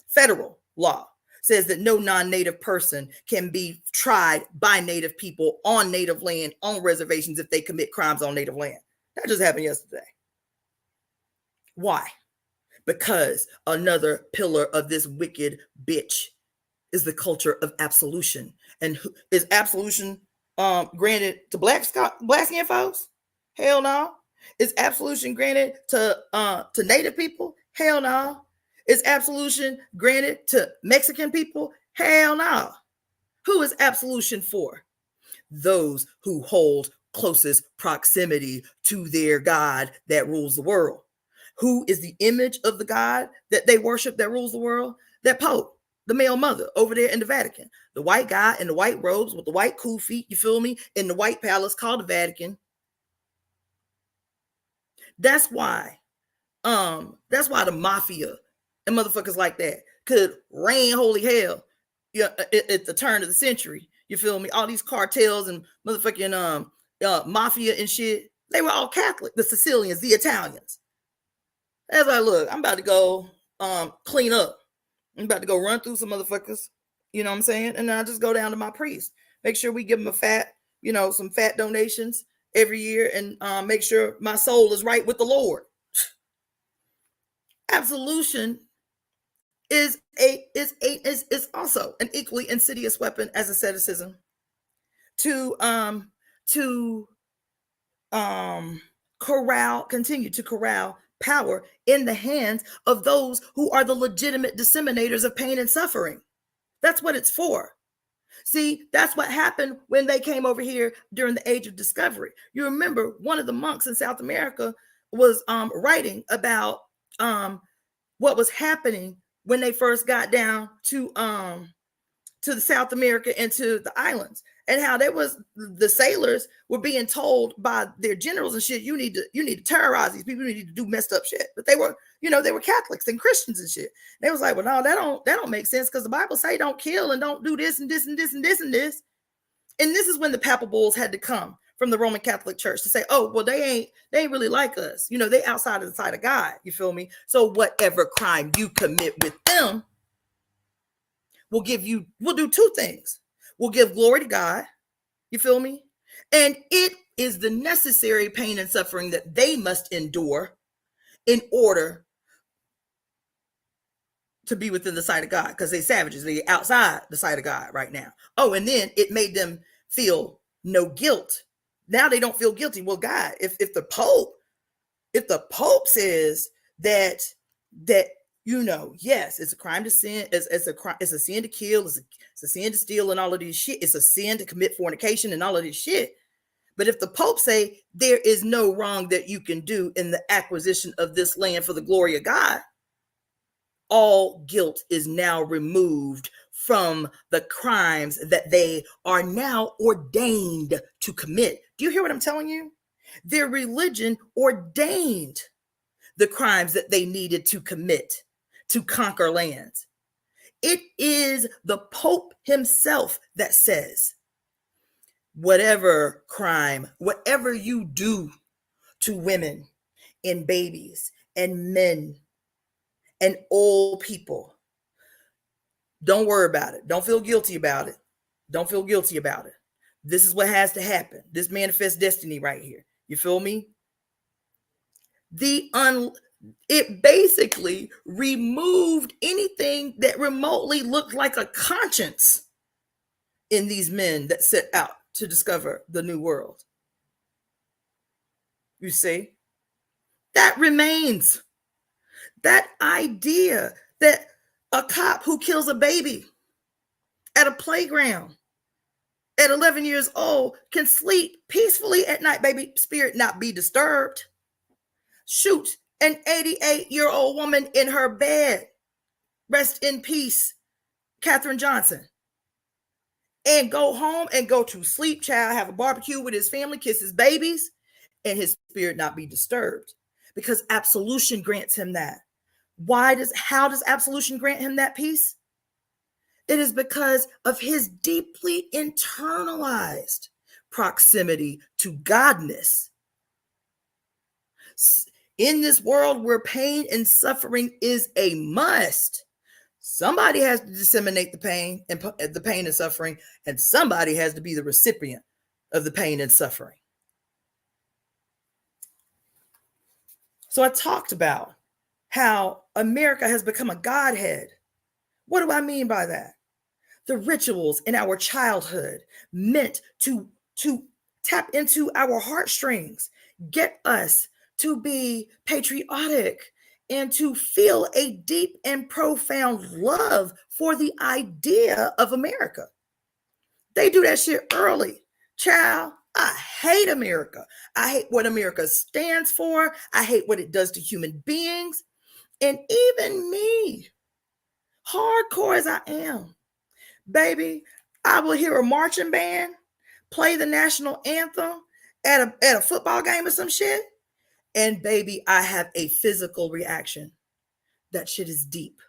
Federal law says that no non-native person can be tried by native people on native land, on reservations, if they commit crimes on native land. That just happened yesterday. Why? Because another pillar of this wicked bitch is the culture of absolution. And is absolution granted to black skin folks? Hell no. Is absolution granted to native people? Hell no. Is absolution granted to Mexican people? Hell no. Who is absolution for? Those who hold closest proximity to their God that rules the world. Who is the image of the God that they worship that rules the world? That Pope, the male mother over there in the Vatican. The white guy in the white robes with the white cool feet, you feel me? In the white palace called the Vatican. That's why the mafia and motherfuckers like that could reign holy hell at the turn of the century. You feel me? All these cartels and motherfucking mafia and shit, they were all Catholic. The Sicilians, the Italians. As I look, I'm about to go clean up. I'm about to go run through some motherfuckers. You know what I'm saying? And then I just go down to my priest. Make sure we give them some fat donations every year, and make sure my soul is right with the Lord. Absolution is also an equally insidious weapon as asceticism to continue to corral power in the hands of those who are the legitimate disseminators of pain and suffering. That's what it's for. See, that's what happened when they came over here during the Age of Discovery. You remember one of the monks in South America was writing about what was happening when they first got down to the South America and to the islands, and how the sailors were being told by their generals and shit, you need to terrorize these people, you need to do messed up shit. But they were Catholics and Christians and shit. They was like, well, no, that don't make sense, because the Bible say don't kill and don't do this and this and this and this and this. And this is when the papal bulls had to come from the Roman Catholic Church to say, oh, well, they ain't really like us. They outside of the sight of God. You feel me? So whatever crime you commit with them, we'll do two things. We'll give glory to God. You feel me? And it is the necessary pain and suffering that they must endure in order to be within the sight of God, because they're savages. They're outside the sight of God right now. Oh, and then it made them feel no guilt. Now they don't feel guilty. Well, God, if the Pope says that yes, it's a crime to sin, it's a sin to kill, it's a sin to steal and all of this shit, it's a sin to commit fornication and all of this shit. But if the Pope say there is no wrong that you can do in the acquisition of this land for the glory of God, all guilt is now removed from the crimes that they are now ordained to commit. Do you hear what I'm telling you? Their religion ordained the crimes that they needed to commit to conquer lands. It is the Pope himself that says, whatever crime, whatever you do to women and babies and men and old people, don't worry about it. Don't feel guilty about it. Don't feel guilty about it. This is what has to happen. This manifest destiny right here. You feel me? It basically removed anything that remotely looked like a conscience in these men that set out to discover the new world. You see? That remains. That idea that a cop who kills a baby at a playground at 11 years old can sleep peacefully at night, baby, spirit not be disturbed. Shoot an 88-year-old woman in her bed. Rest in peace, Katherine Johnson. And go home and go to sleep, child, have a barbecue with his family, kiss his babies, and his spirit not be disturbed. Because absolution grants him that. How does absolution grant him that peace? It is because of his deeply internalized proximity to Godness. In this world where pain and suffering is a must, somebody has to disseminate the pain and suffering, and somebody has to be the recipient of the pain and suffering. So I talked about how America has become a godhead. What do I mean by that? The rituals in our childhood meant to tap into our heartstrings, get us to be patriotic and to feel a deep and profound love for the idea of America. They do that shit early. Child, I hate America. I hate what America stands for. I hate what it does to human beings. And even me, hardcore as I am, baby, I will hear a marching band play the national anthem at a football game or some shit. And baby, I have a physical reaction. That shit is deep.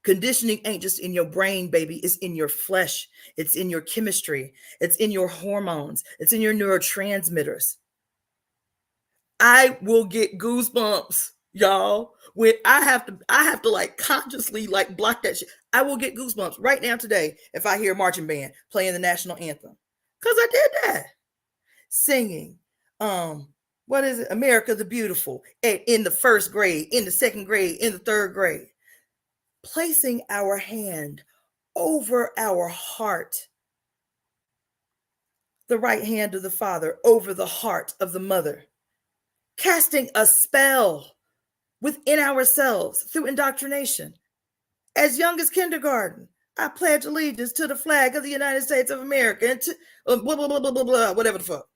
Conditioning ain't just in your brain, baby. It's in your flesh. It's in your chemistry. It's in your hormones. It's in your neurotransmitters. I will get goosebumps, y'all. When I have to like consciously like block that shit. I will get goosebumps right now today if I hear a marching band playing the national anthem. Because I did that. Singing. What is it? America the Beautiful. In the first grade, in the second grade, in the third grade. Placing our hand over our heart, the right hand of the father over the heart of the mother, casting a spell within ourselves through indoctrination. As young as kindergarten, I pledge allegiance to the flag of the United States of America and to blah, blah, blah, blah, blah, blah, whatever the fuck.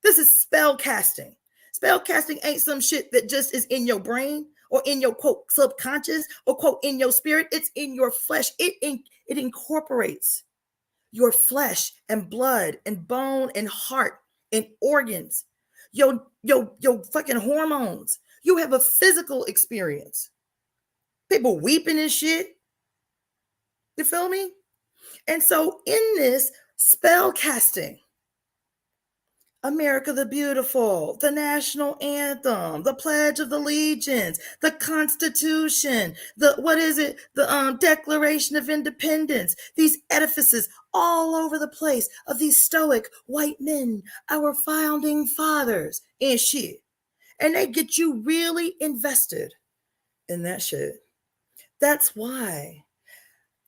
This is spell casting. Spell casting ain't some shit that just is in your brain or in your quote subconscious or quote in your spirit. It's in your flesh. It incorporates your flesh and blood and bone and heart and organs, your fucking hormones. You have a physical experience. People weeping and shit. You feel me? And so in this spell casting, America the Beautiful, the national anthem, the Pledge of Allegiance, the Constitution, the Declaration of Independence, these edifices all over the place of these stoic white men, our founding fathers and shit. And they get you really invested in that shit. That's why,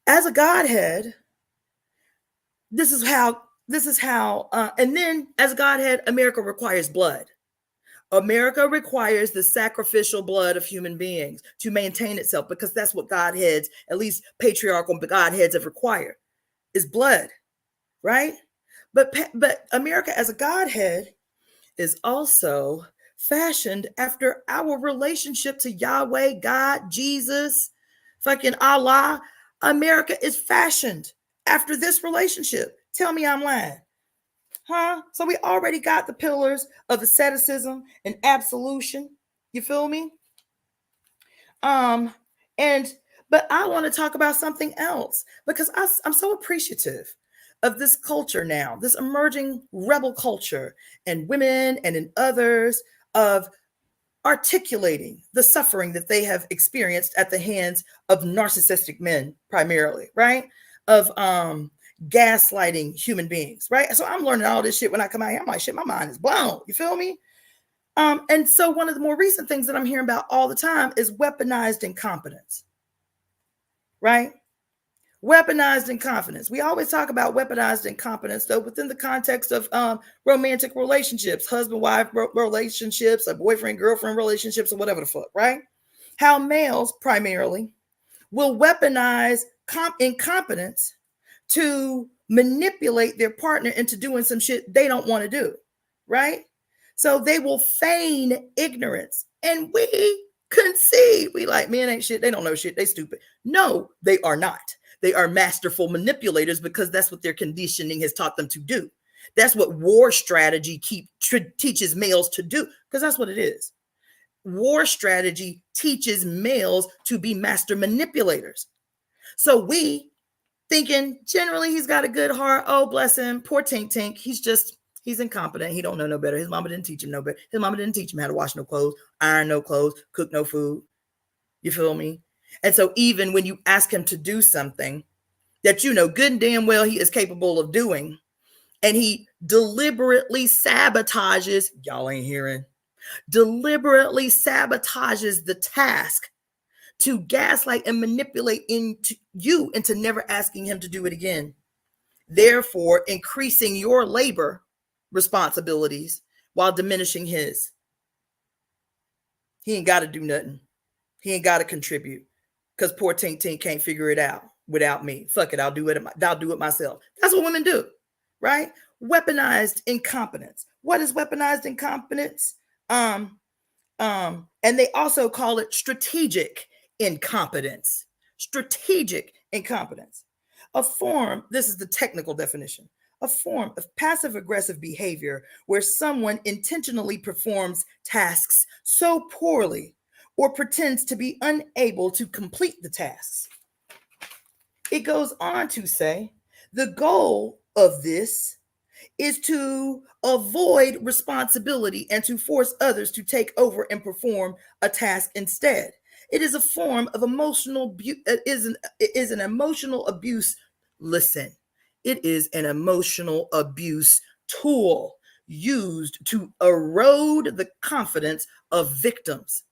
as a Godhead, this is how, and then as Godhead, America requires blood. America requires the sacrificial blood of human beings to maintain itself, because that's what Godheads, at least patriarchal Godheads, have required, is blood, right? But America as a Godhead is also fashioned after our relationship to Yahweh, God, Jesus, fucking Allah. America is fashioned after this relationship. Tell me I'm lying. Huh? So we already got the pillars of asceticism and absolution. You feel me? But I want to talk about something else, because I'm so appreciative of this culture now, this emerging rebel culture, and women and in others, of articulating the suffering that they have experienced at the hands of narcissistic men, primarily, right? Of gaslighting human beings, right? So I'm learning all this shit when I come out here. I'm like, shit, my mind is blown. You feel me? And so one of the more recent things that I'm hearing about all the time is weaponized incompetence, right? Weaponized incompetence. We always talk about weaponized incompetence, though, within the context of romantic relationships, husband-wife relationships, or boyfriend-girlfriend relationships, or whatever the fuck, right? How males primarily will weaponize incompetence to manipulate their partner into doing some shit they don't want to do, right? So they will feign ignorance, and we concede. We like, men ain't shit. They don't know shit. They stupid. No, they are not. They are masterful manipulators, because that's what their conditioning has taught them to do. That's what war strategy teaches males to do, because that's what it is. War strategy teaches males to be master manipulators. So we thinking generally he's got a good heart. Oh, bless him. Poor Tink Tink. He's incompetent. He don't know no better. His mama didn't teach him no better. His mama didn't teach him how to wash no clothes, iron no clothes, cook no food. You feel me? And so even when you ask him to do something that you know good and damn well he is capable of doing, and he deliberately sabotages, y'all ain't hearing, deliberately sabotages the task to gaslight and manipulate into never asking him to do it again. Therefore, increasing your labor responsibilities while diminishing his. He ain't got to do nothing. He ain't got to contribute, because poor Tink Tink can't figure it out without me. Fuck it, I'll do it myself. That's what women do, right? weaponized incompetence. What is weaponized incompetence? And they also call it strategic incompetence. Strategic incompetence. A form, this is the technical definition, a form of passive aggressive behavior where someone intentionally performs tasks so poorly or pretends to be unable to complete the tasks. It goes on to say the goal of this is to avoid responsibility and to force others to take over and perform a task instead. It is a form of emotional abuse. It is an emotional abuse. Listen, it is an emotional abuse tool used to erode the confidence of victims.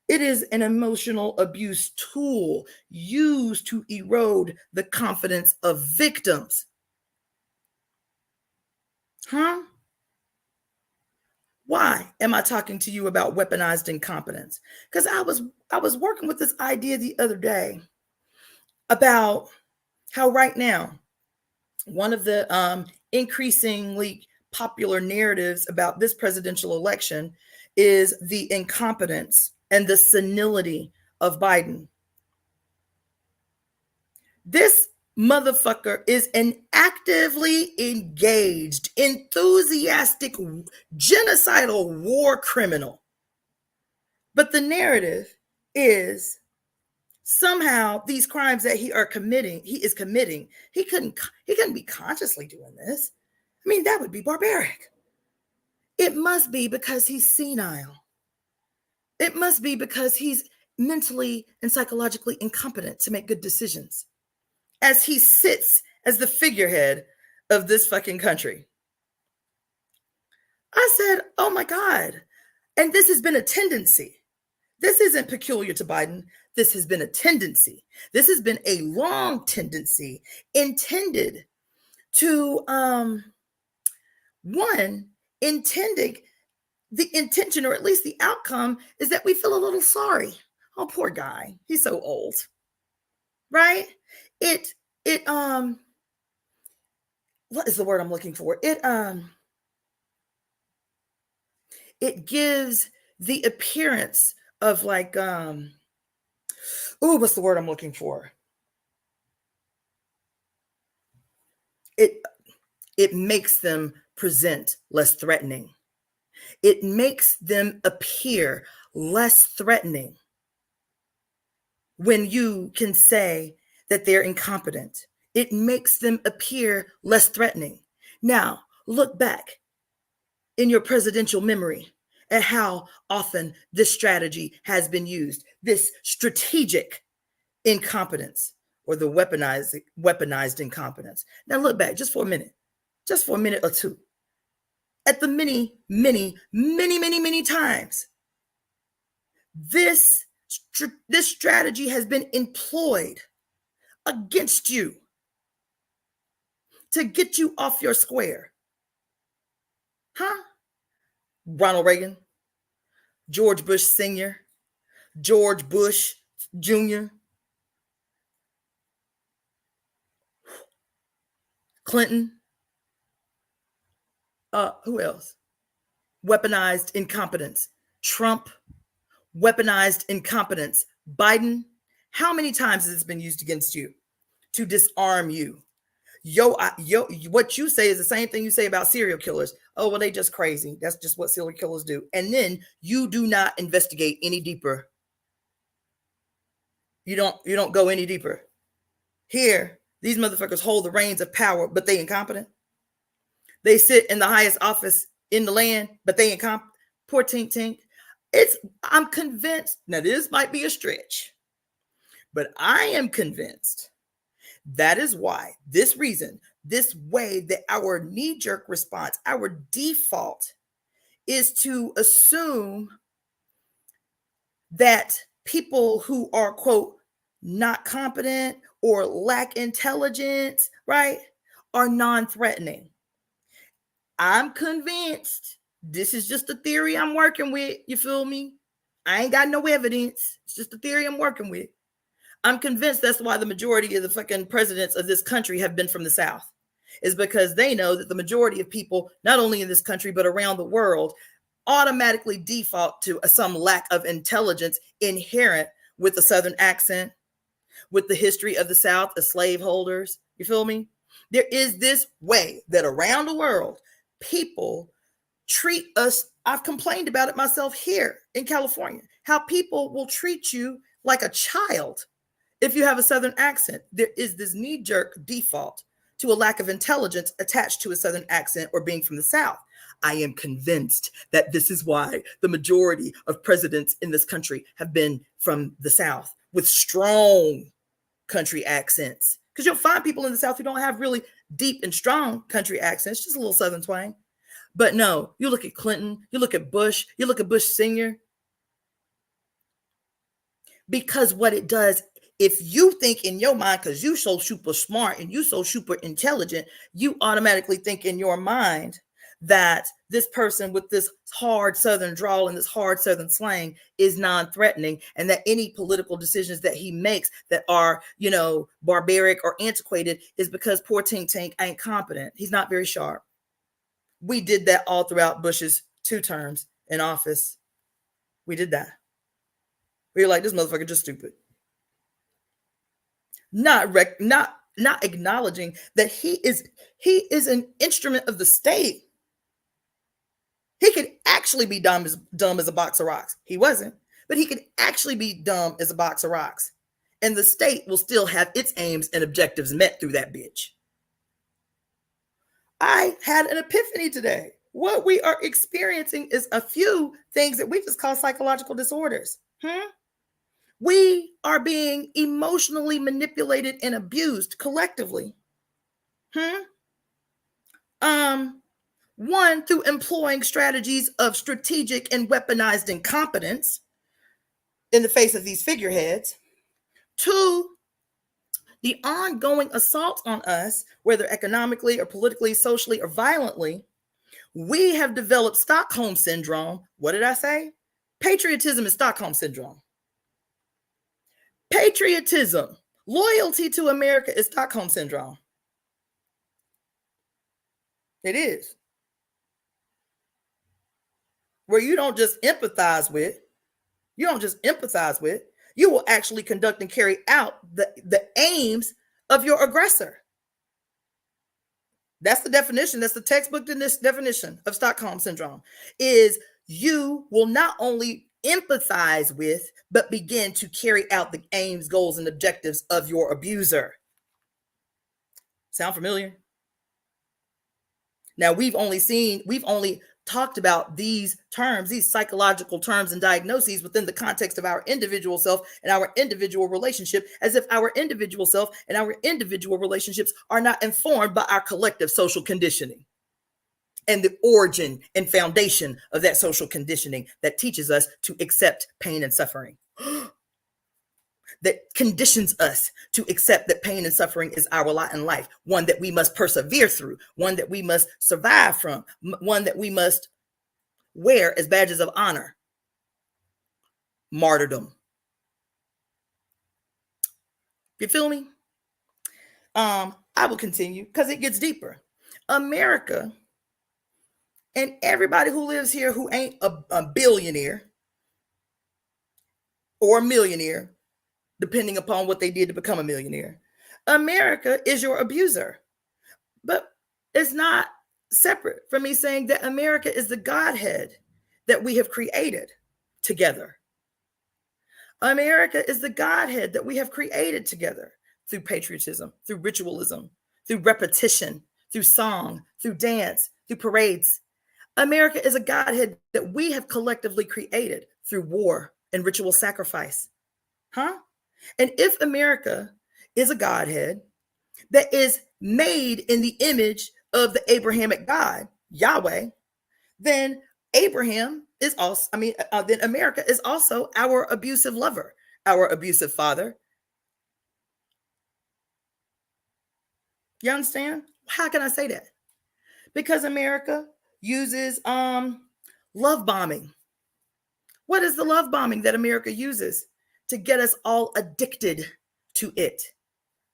It is an emotional abuse tool used to erode the confidence of victims. Huh? Why am I talking to you about weaponized incompetence? Because I was working with this idea the other day about how right now one of the increasingly popular narratives about this presidential election is the incompetence and the senility of Biden. This motherfucker is an actively engaged, enthusiastic, genocidal war criminal. But the narrative is somehow these crimes that he is committing, he couldn't be consciously doing this. I mean, that would be barbaric. It must be because he's senile. It must be because he's mentally and psychologically incompetent to make good decisions, as he sits as the figurehead of this fucking country. I said, oh my God. And this has been a tendency. This isn't peculiar to Biden. This has been a tendency. This has been a long tendency intended to, the intention, or at least the outcome, is that we feel a little sorry. Oh, poor guy. He's so old. Right? What is the word I'm looking for? It gives the appearance of like, what's the word I'm looking for? It makes them present less threatening. It makes them appear less threatening when you can say that they're incompetent. It makes them appear less threatening. Now, look back in your presidential memory at how often this strategy has been used, this strategic incompetence, or the weaponized incompetence. Now look back just for a minute or two, at the many times this strategy has been employed against you to get you off your square. Huh? Ronald Reagan, George Bush Sr., George Bush Jr., Clinton, who else? Weaponized incompetence. Trump, weaponized incompetence. Biden, how many times has this been used against you to disarm you? What you say is the same thing you say about serial killers. Oh, well, they just crazy. That's just what serial killers do. And then you do not investigate any deeper. You don't go any deeper. Here, these motherfuckers hold the reins of power, but they incompetent. They sit in the highest office in the land, but they incompetent. Poor Tink Tink. I'm convinced, now this might be a stretch, but I am convinced that is why, this reason, this way that our knee-jerk response, our default is to assume that people who are, quote, not competent or lack intelligence, right, are non-threatening. I'm convinced, this is just a theory I'm working with, you feel me? I ain't got no evidence. It's just a theory I'm working with. I'm convinced that's why the majority of the fucking presidents of this country have been from the South. is because they know that the majority of people, not only in this country, but around the world, automatically default to some lack of intelligence inherent with the Southern accent, with the history of the South, the slaveholders. You feel me? There is this way that around the world, people treat us. I've complained about it myself here in California, how people will treat you like a child if you have a Southern accent. There is this knee-jerk default to a lack of intelligence attached to a Southern accent or being from the South. I am convinced that this is why the majority of presidents in this country have been from the South with strong country accents. Because you'll find people in the South who don't have really deep and strong country accents, just a little Southern twang. But no, you look at Clinton, you look at Bush, you look at Bush Sr. Because what it does, if you think in your mind, because you so super smart and you so super intelligent, you automatically think in your mind that this person with this hard Southern drawl and this hard Southern slang is non-threatening, and that any political decisions that he makes that are, barbaric or antiquated is because poor Tink Tank ain't competent. He's not very sharp. We did that all throughout Bush's 2 terms in office. We did that. We were like, this motherfucker just stupid. Not acknowledging that he is an instrument of the state. He could actually be dumb as a box of rocks. He wasn't, but he could actually be dumb as a box of rocks. And the state will still have its aims and objectives met through that bitch. I had an epiphany today. What we are experiencing is a few things that we just call psychological disorders. We are being emotionally manipulated and abused collectively. One, through employing strategies of strategic and weaponized incompetence in the face of these figureheads. 2, the ongoing assault on us, whether economically or politically, socially, or violently. We have developed Stockholm syndrome. What did I say? Patriotism is Stockholm syndrome. Patriotism, loyalty to America is Stockholm syndrome. It is. Where you don't just empathize with, you will actually conduct and carry out the aims of your aggressor. That's the definition. That's the textbook definition of Stockholm syndrome, is you will not only empathize with, but begin to carry out the aims, goals, and objectives of your abuser. Sound familiar? Now, we've only talked about these terms, these psychological terms and diagnoses within the context of our individual self and our individual relationship, as if our individual self and our individual relationships are not informed by our collective social conditioning and the origin and foundation of that social conditioning that teaches us to accept pain and suffering, that conditions us to accept that pain and suffering is our lot in life, one that we must persevere through, one that we must survive from, one that we must wear as badges of honor. Martyrdom. You feel me? I will continue because it gets deeper. America and everybody who lives here who ain't a billionaire or a millionaire, depending upon what they did to become a millionaire. America is your abuser. But it's not separate from me saying that America is the Godhead that we have created together. America is the Godhead that we have created together through patriotism, through ritualism, through repetition, through song, through dance, through parades. America is a Godhead that we have collectively created through war and ritual sacrifice. And if America is a Godhead that is made in the image of the Abrahamic God, Yahweh, then Abraham is also, then America is also our abusive lover, our abusive father. You understand? How can I say that? Because America uses love bombing. What is the love bombing that America uses to get us all addicted to it?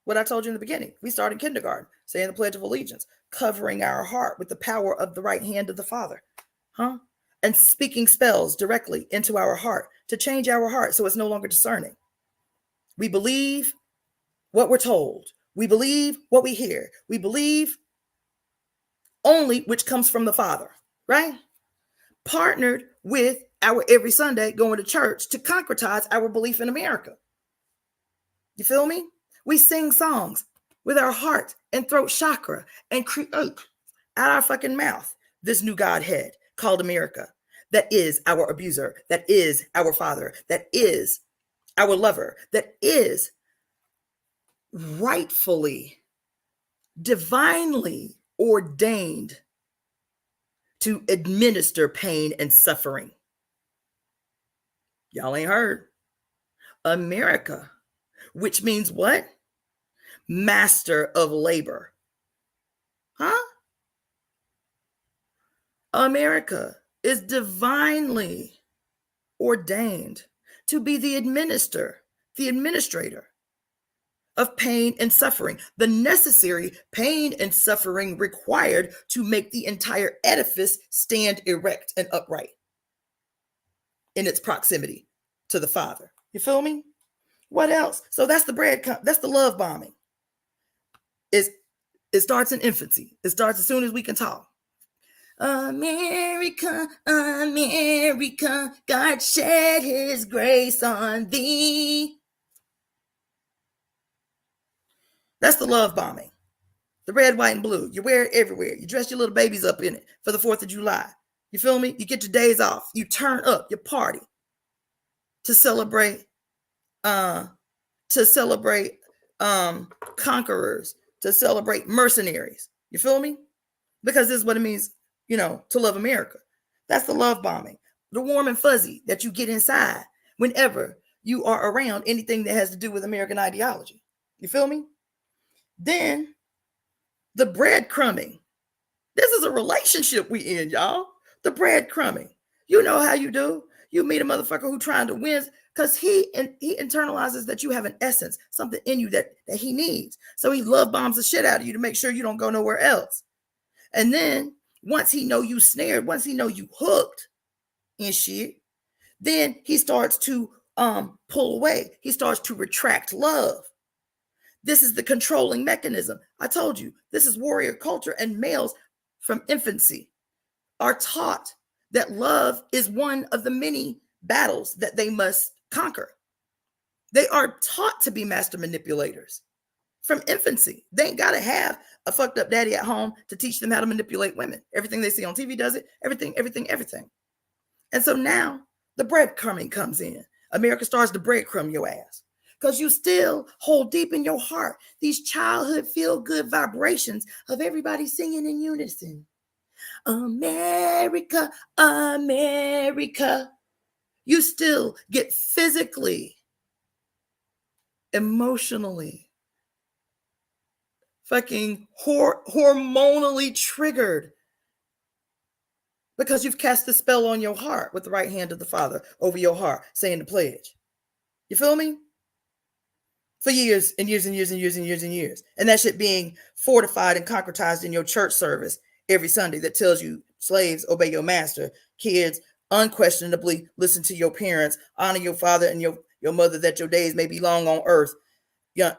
What I told you in the beginning. We start in kindergarten, saying the Pledge of Allegiance, covering our heart with the power of the right hand of the Father. And speaking spells directly into our heart to change our heart so it's no longer discerning. We believe what we're told. We believe what we hear. We believe only which comes from the Father, right? Partnered with our every Sunday going to church to concretize our belief in America. You feel me? We sing songs with our heart and throat chakra and create out our fucking mouth this new Godhead called America that is our abuser, that is our father, that is our lover, that is rightfully, divinely ordained to administer pain and suffering. Y'all ain't heard. America, which means what? Master of labor. America is divinely ordained to be the administrator of pain and suffering, the necessary pain and suffering required to make the entire edifice stand erect and upright in its proximity to the Father. You feel me? What else? So that's that's the love bombing. It starts in infancy. It starts as soon as we can talk. America, America, God shed his grace on thee. That's the love bombing. The red, white, and blue. You wear it everywhere. You dress your little babies up in it for the 4th of July. You feel me? You get your days off. You turn up, you party to celebrate conquerors, to celebrate mercenaries. You feel me? Because this is what it means, to love America. That's the love bombing. The warm and fuzzy that you get inside whenever you are around anything that has to do with American ideology. You feel me? Then the breadcrumbing. This is a relationship we in, y'all. The breadcrumbing. You know how you do. You meet a motherfucker who trying to win because he internalizes that you have an essence, something in you that he needs. So he love bombs the shit out of you to make sure you don't go nowhere else. And then once he know you snared, once he know you hooked and shit, then he starts to pull away. He starts to retract love. This is the controlling mechanism. I told you, this is warrior culture, and males from infancy are taught that love is one of the many battles that they must conquer. They are taught to be master manipulators from infancy. They ain't got to have a fucked up daddy at home to teach them how to manipulate women. Everything they see on TV does it. Everything. And so now the breadcrumbing comes in. America starts to breadcrumb your ass because you still hold deep in your heart these childhood feel-good vibrations of everybody singing in unison. America, America. You still get physically, emotionally, fucking hormonally triggered because you've cast the spell on your heart with the right hand of the Father over your heart, saying the pledge. You feel me? For years and years and years and years and years and years. And that shit being fortified and concretized in your church service every Sunday that tells you, slaves, obey your master. Kids, unquestionably listen to your parents, honor your father and your mother, that your days may be long on earth,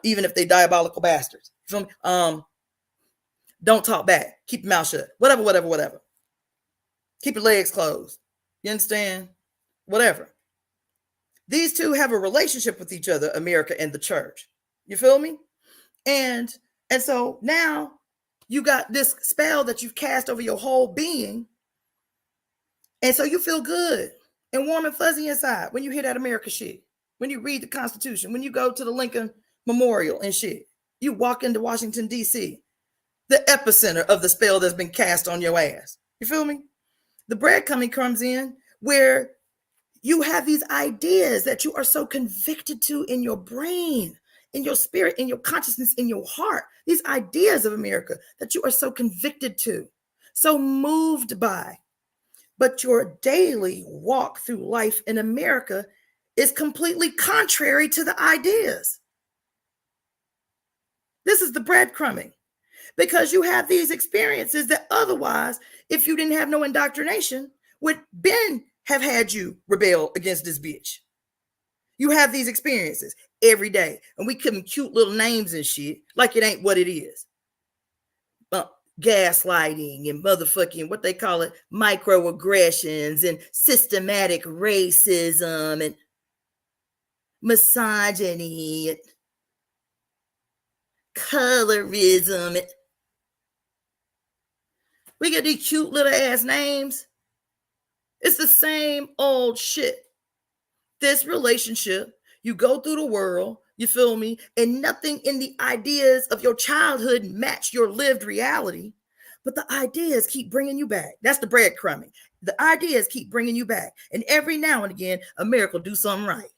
even if they diabolical bastards. You feel me? Don't talk back. Keep your mouth shut. Whatever. Keep your legs closed. You understand? Whatever. These two have a relationship with each other, America and the church. You feel me? And so now you got this spell that you've cast over your whole being. And so you feel good and warm and fuzzy inside when you hear that America shit. When you read the Constitution, when you go to the Lincoln Memorial and shit. You walk into Washington, D.C., the epicenter of the spell that's been cast on your ass. You feel me? The breadcrumbing comes in where you have these ideas that you are so convicted to in your brain, in your spirit, in your consciousness, in your heart. These ideas of America that you are so convicted to, so moved by. But your daily walk through life in America is completely contrary to the ideas. is the breadcrumbing. Because you have these experiences that otherwise, if you didn't have no indoctrination, would Ben have had you rebel against this bitch. You have these experiences every day, and we give them cute little names and shit like it ain't what it is. Gaslighting and motherfucking, what they call it, microaggressions and systematic racism and misogyny and colorism. And we get these cute little ass names. It's the same old shit. This relationship, you go through the world, you feel me? And nothing in the ideas of your childhood match your lived reality. But the ideas keep bringing you back. That's the breadcrumbing. The ideas keep bringing you back. And every now and again, America will do something right.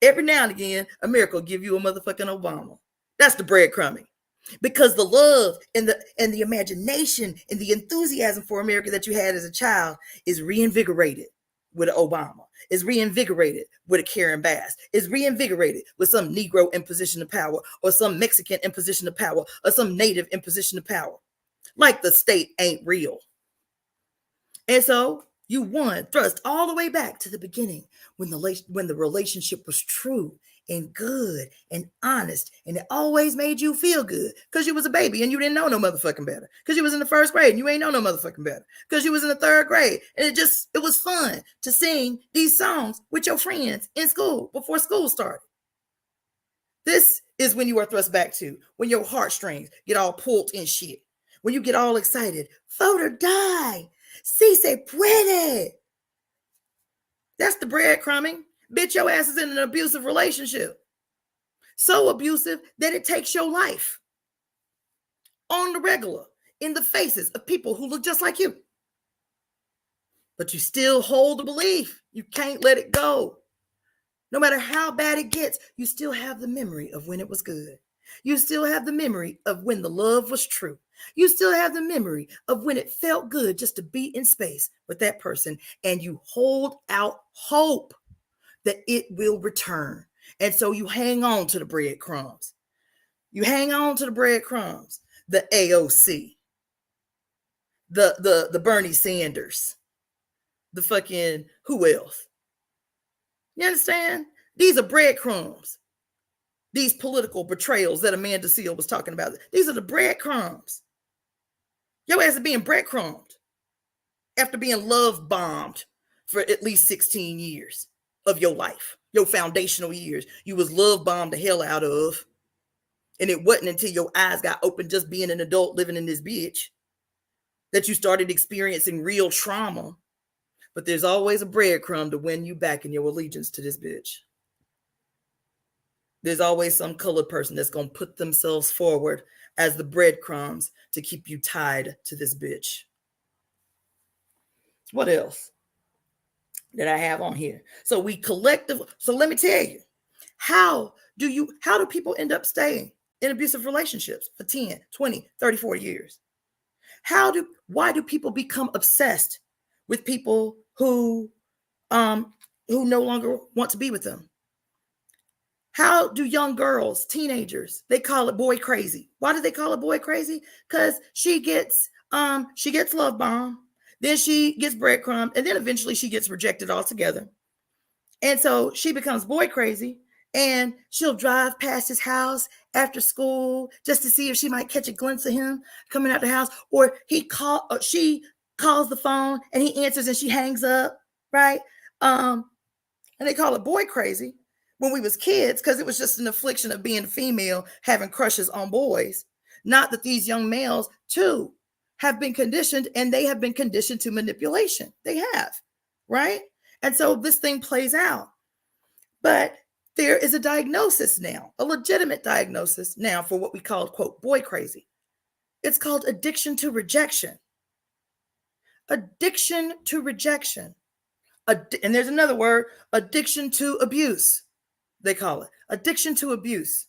Every now and again, America will give you a motherfucking Obama. That's the breadcrumbing. Because the love and the imagination and the enthusiasm for America that you had as a child is reinvigorated with an Obama, is reinvigorated with a Karen Bass, is reinvigorated with some Negro in position of power, or some Mexican in position of power, or some Native in position of power. Like the state ain't real. And so you won, thrust all the way back to the beginning when the relationship was true and good and honest, and it always made you feel good because you was a baby and you didn't know no motherfucking better, because you was in the first grade and you ain't know no motherfucking better, because you was in the third grade and it was fun to sing these songs with your friends in school before school started. This is when you are thrust back to, when your heartstrings get all pulled in shit, when you get all excited. Vote or die. Si se puede. That's the breadcrumbing. Bitch, your ass is in an abusive relationship. So abusive that it takes your life on the regular in the faces of people who look just like you. But you still hold the belief. You can't let it go. No matter how bad it gets, you still have the memory of when it was good. You still have the memory of when the love was true. You still have the memory of when it felt good just to be in space with that person, and you hold out hope that it will return. And so you hang on to the breadcrumbs. You hang on to the breadcrumbs. The AOC, the Bernie Sanders, the fucking who else? You understand? These are breadcrumbs. These political betrayals that Amanda Seale was talking about. These are the breadcrumbs. Your ass is being breadcrumbed after being love bombed for at least 16 years of your life. Your foundational years. You was love bombed the hell out of. And it wasn't until your eyes got open just being an adult living in this bitch that you started experiencing real trauma. But there's always a breadcrumb to win you back in your allegiance to this bitch. There's always some colored person that's going to put themselves forward as the breadcrumbs to keep you tied to this bitch. What else that I have on here? So we collectively, so let me tell you, how do people end up staying in abusive relationships for 10, 20, 30, 40 years? Why do people become obsessed with people who no longer want to be with them? How do young girls, teenagers, they call it boy crazy? Why do they call it boy crazy? Because she gets love bombed, then she gets breadcrumbed, and then eventually she gets rejected altogether. And so she becomes boy crazy, and she'll drive past his house after school just to see if she might catch a glimpse of him coming out the house, or she calls the phone and he answers and she hangs up, right? And they call it boy crazy when we was kids because it was just an affliction of being female, having crushes on boys. Not that these young males too have been conditioned, and they have been conditioned to manipulation. They have, right? And so this thing plays out. But there is a diagnosis now, a legitimate diagnosis now for what we call, quote, boy crazy. It's called addiction to rejection. Addiction to rejection. And there's another word, addiction to abuse, they call it. Addiction to abuse.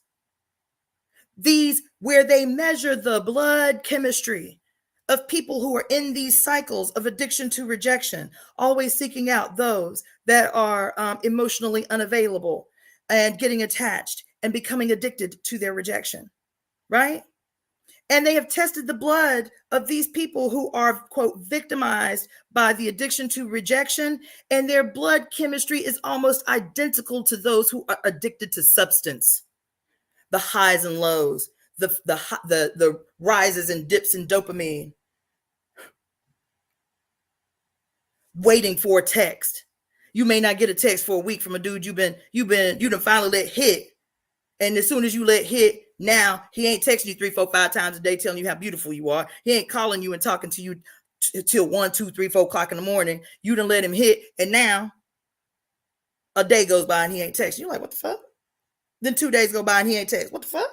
These, where they measure the blood chemistry of people who are in these cycles of addiction to rejection, always seeking out those that are emotionally unavailable and getting attached and becoming addicted to their rejection. right? And they have tested the blood of these people who are, quote, victimized by the addiction to rejection, and their blood chemistry is almost identical to those who are addicted to substance. The highs and lows, the rises and dips in dopamine, waiting for a text. You may not get a text for a week from a dude you done finally let hit. And as soon as you let hit, now he ain't texting you 3, 4, 5 times a day telling you how beautiful you are. He ain't calling you and talking to you till 1, 2, 3, 4 o'clock in the morning. You done let him hit, and now a day goes by and he ain't texting. You're like, what the fuck? Then 2 days go by and he ain't text. What the fuck?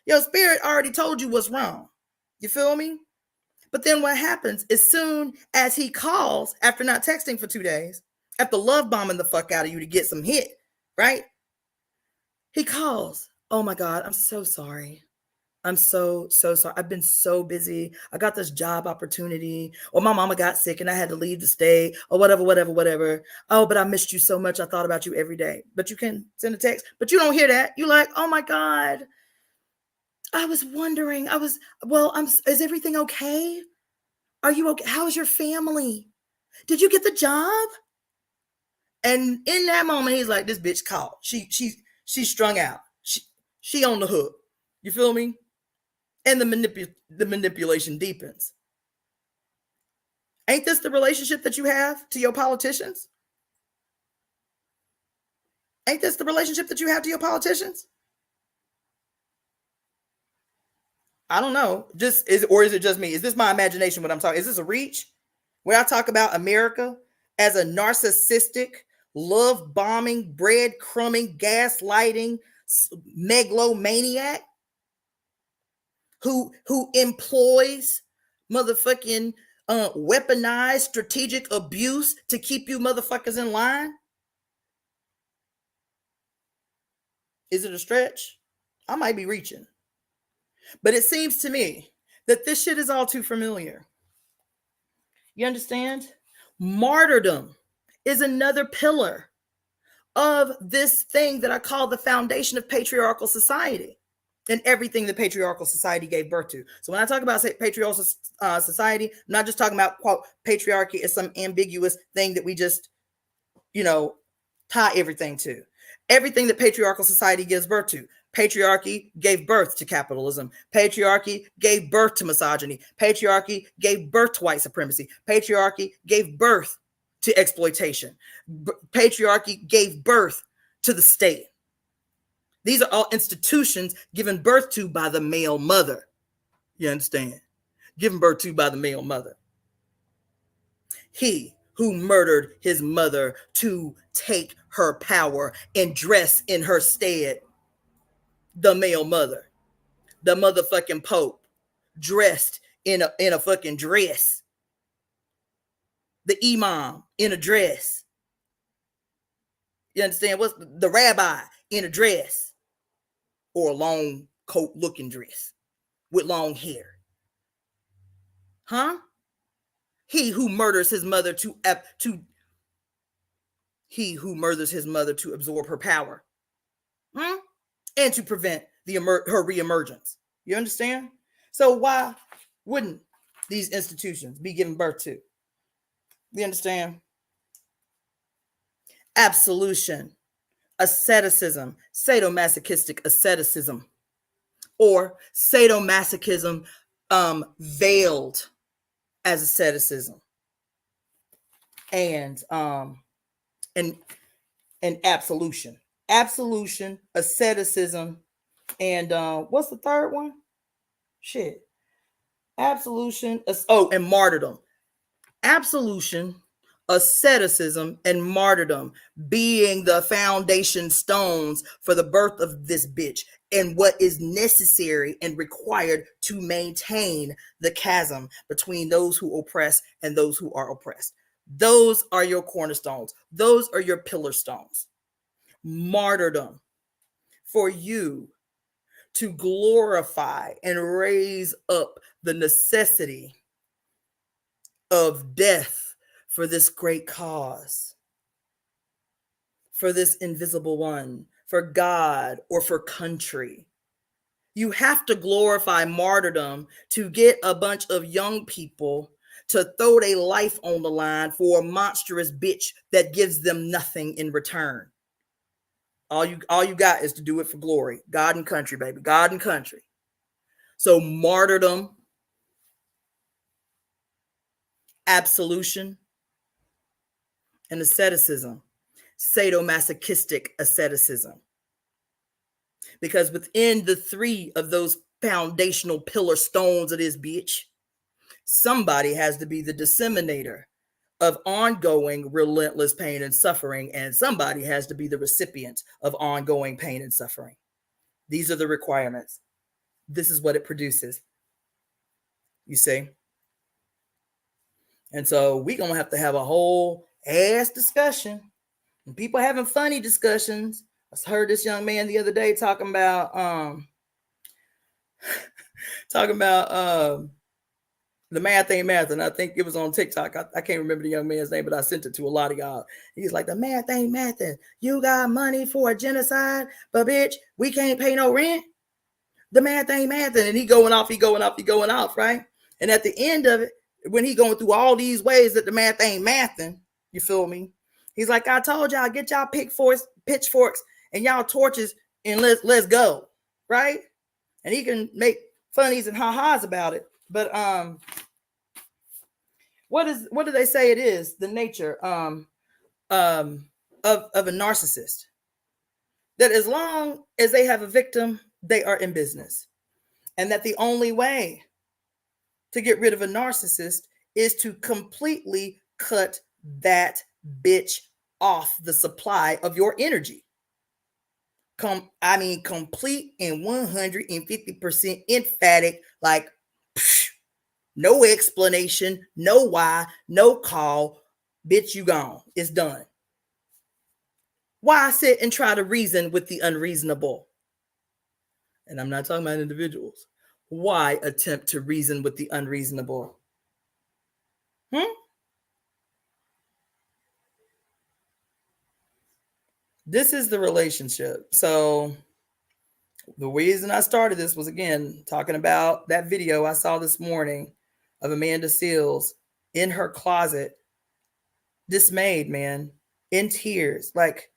Your spirit already told you what's wrong. You feel me? But then what happens, as soon as he calls after not texting for 2 days, after love bombing the fuck out of you to get some hit, right? He calls. Oh my God, I'm so sorry. I'm so sorry. I've been so busy. I got this job opportunity, or my mama got sick and I had to leave the state, or whatever. Oh, but I missed you so much. I thought about you every day. But you can send a text, but you don't hear that. You're like, oh my God. I was wondering. Is everything okay? Are you okay? How is your family? Did you get the job? And in that moment, he's like, this bitch called. She's strung out. She on the hook. You feel me? And the manipulation deepens. Ain't this the relationship that you have to your politicians? Ain't this the relationship that you have to your politicians? I don't know. Is it just me? Is this my imagination when I'm talking? Is this a reach? When I talk about America as a narcissistic, love bombing, breadcrumbing, gaslighting megalomaniac who employs motherfucking weaponized strategic abuse to keep you motherfuckers in line? Is it a stretch? I might be reaching. But it seems to me that this shit is all too familiar. You understand? Martyrdom is another pillar of this thing that I call the foundation of patriarchal society and everything the patriarchal society gave birth to. So when I talk about patriarchal society, I'm not just talking about, quote, patriarchy as some ambiguous thing that we just, tie everything to. Everything that patriarchal society gives birth to. Patriarchy gave birth to capitalism. Patriarchy gave birth to misogyny. Patriarchy gave birth to white supremacy. Patriarchy gave birth to exploitation. Patriarchy gave birth to the state. These are all institutions given birth to by the male mother. You understand? Given birth to by the male mother. He who murdered his mother to take her power and dress in her stead. The male mother. The motherfucking Pope. Dressed in a fucking dress. The imam in a dress. You understand? What's the rabbi in a dress? Or a long coat looking dress with long hair. Huh? He who murders his mother to absorb her power. And to prevent her reemergence. You understand? So why wouldn't these institutions be given birth to? You understand? Absolution, asceticism, sadomasochistic asceticism, or sadomasochism veiled as asceticism, and absolution, asceticism, and what's the third one? Shit, absolution. And martyrdom. Absolution, asceticism, and martyrdom being the foundation stones for the birth of this bitch and what is necessary and required to maintain the chasm between those who oppress and those who are oppressed. Those are your cornerstones. Those are your pillar stones. Martyrdom for you to glorify and raise up the necessity of death for this great cause, for this invisible one, for God or for country. You have to glorify martyrdom to get a bunch of young people to throw their life on the line for a monstrous bitch that gives them nothing in return. All you got is to do it for glory. God and country, baby. God and country. So martyrdom, absolution, and asceticism. Sadomasochistic asceticism. Because within the three of those foundational pillar stones of this bitch, somebody has to be the disseminator of ongoing relentless pain and suffering, and somebody has to be the recipient of ongoing pain and suffering. These are the requirements. This is what it produces. You see? And so we're going to have a whole ass discussion. And people having funny discussions. I heard this young man the other day talking about the math ain't math, and I think it was on TikTok. I can't remember the young man's name, but I sent it to a lot of y'all. He's like, the math ain't math. You got money for a genocide, but bitch, we can't pay no rent. The math ain't math. And he going off, right? And at the end of it, when he going through all these ways that the math ain't mathing, you feel me? He's like, I told y'all, get y'all pitchforks and y'all torches and let's go, right? And he can make funnies and ha-has about it. But what do they say it is? The nature of a narcissist. That as long as they have a victim, they are in business. And that the only way to get rid of a narcissist is to completely cut that bitch off the supply of your energy. Complete and 150% emphatic, like no explanation, no why, no call, bitch, you gone. It's done. Why sit and try to reason with the unreasonable? And I'm not talking about individuals. Why attempt to reason with the unreasonable? This is the relationship. So the reason I started this was, again, talking about that video I saw this morning of Amanda Seales in her closet, dismayed, man, in tears. Like,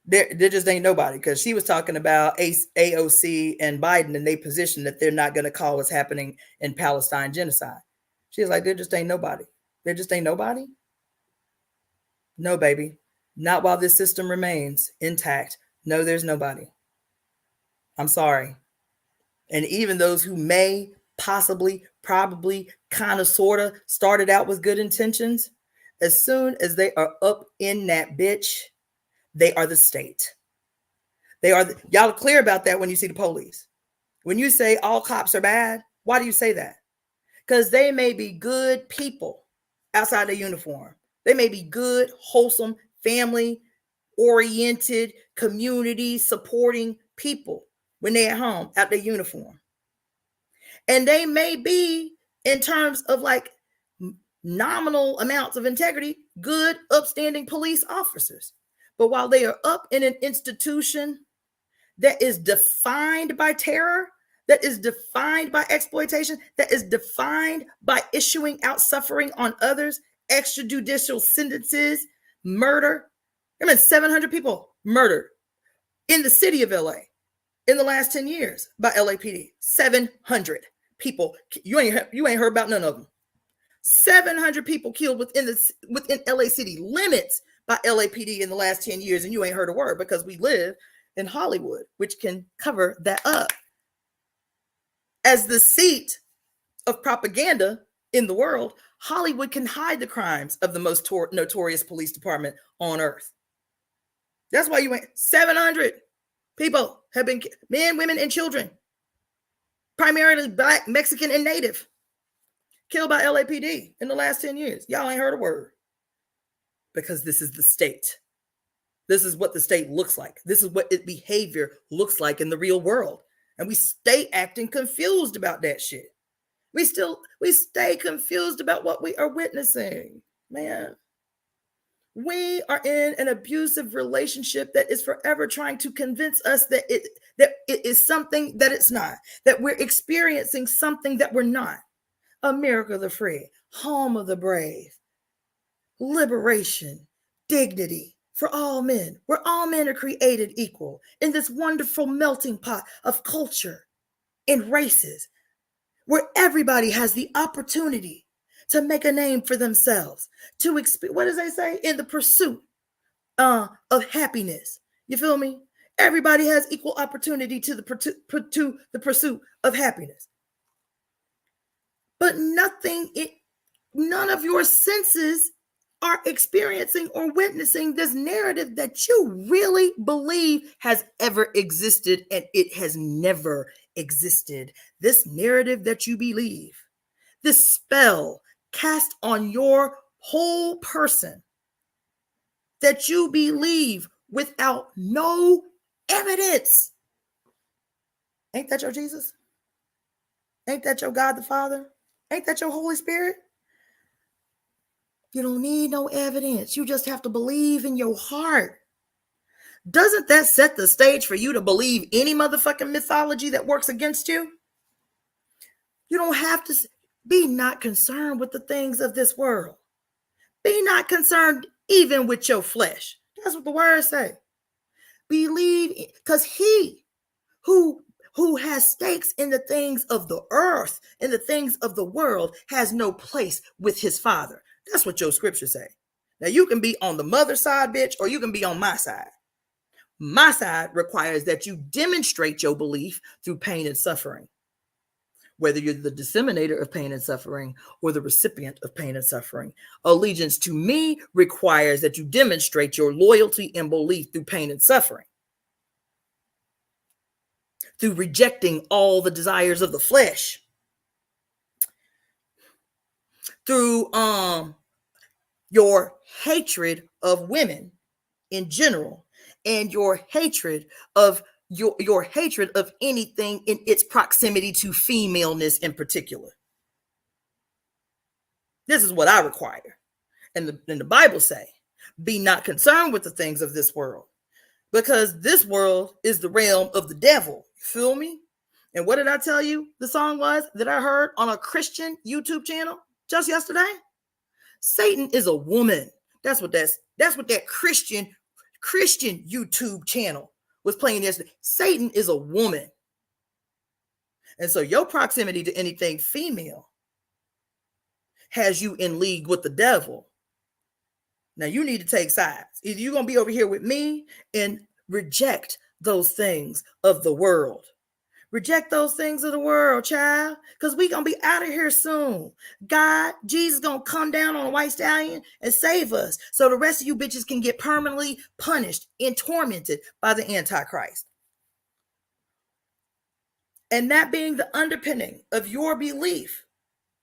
there just ain't nobody, because she was talking about AOC and Biden and they position that they're not going to call what's happening in Palestine genocide. She's like, there just ain't nobody. There just ain't nobody. No, baby. Not while this system remains intact. No, there's nobody. I'm sorry. And even those who may possibly, probably, kind of, sort of started out with good intentions, as soon as they are up in that bitch, they are the state. Y'all are clear about that when you see the police. When you say all cops are bad, why do you say that? Because they may be good people outside their uniform. They may be good, wholesome, family-oriented, community-supporting people when they're at home, out their uniform. And they may be, in terms of like nominal amounts of integrity, good, upstanding police officers. But while they are up in an institution that is defined by terror, that is defined by exploitation, that is defined by issuing out suffering on others, extrajudicial sentences, murder. There have been 700 people murdered in the city of LA in the last 10 years by LAPD. 700 people. You ain't heard about none of them. 700 people killed within LA city limits by LAPD in the last 10 years, and you ain't heard a word, because we live in Hollywood, which can cover that up. As the seat of propaganda in the world, Hollywood can hide the crimes of the most notorious police department on earth. That's why 700 people have been, men, women, and children, primarily Black, Mexican, and Native, killed by LAPD in the last 10 years. Y'all ain't heard a word. Because this is the state. This is what the state looks like. This is what its behavior looks like in the real world. And we stay acting confused about that shit. We stay confused about what we are witnessing, man. We are in an abusive relationship that is forever trying to convince us that that it is something that it's not, that we're experiencing something that we're not. America the free, home of the brave, liberation, dignity for all men, where all men are created equal in this wonderful melting pot of culture and races, where everybody has the opportunity to make a name for themselves, to what does they say? In the pursuit of happiness. You feel me? Everybody has equal opportunity to the pursuit of happiness. But none of your senses are experiencing or witnessing this narrative that you really believe has ever existed, and it has never existed. This narrative that you believe, this spell cast on your whole person that you believe without no evidence. Ain't that your Jesus? Ain't that your God the Father? Ain't that your Holy Spirit? You don't need no evidence. You just have to believe in your heart. Doesn't that set the stage for you to believe any motherfucking mythology that works against you? You don't have to be not concerned with the things of this world. Be not concerned even with your flesh. That's what the words say. Believe, because he who has stakes in the things of the earth and the things of the world has no place with his father. That's what your scriptures say. Now you can be on the mother side, bitch, or you can be on my side. My side requires that you demonstrate your belief through pain and suffering. Whether you're the disseminator of pain and suffering or the recipient of pain and suffering, allegiance to me requires that you demonstrate your loyalty and belief through pain and suffering. Through rejecting all the desires of the flesh. Through your hatred of women in general, and your hatred of your hatred of anything in its proximity to femaleness in particular. This is what I require. And the Bible say, be not concerned with the things of this world, because this world is the realm of the devil. You feel me? And what did I tell you the song was that I heard on a Christian YouTube channel just yesterday? Satan is a woman. That's what that Christian YouTube channel was playing yesterday. Satan is a woman. And so your proximity to anything female has you in league with the devil. Now you need to take sides. Either you're going to be over here with me and reject those things of the world. Reject those things of the world, child, because we're going to be out of here soon. God, Jesus going to come down on a white stallion and save us so the rest of you bitches can get permanently punished and tormented by the Antichrist. And that being the underpinning of your belief.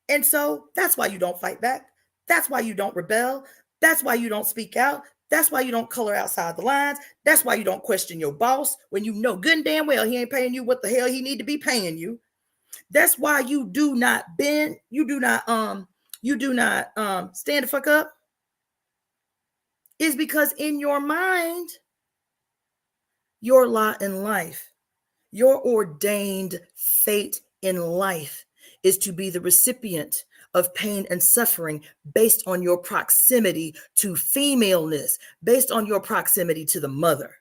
And so that's why you don't fight back. That's why you don't rebel. That's why you don't speak out. That's why you don't color outside the lines. That's why you don't question your boss when you know good and damn well he ain't paying you what the hell he need to be paying you. That's why you do not bend. You do not stand the fuck up. Is because in your mind, your lot in life, your ordained fate in life is to be the recipient of pain and suffering based on your proximity to femaleness, based on your proximity to the mother.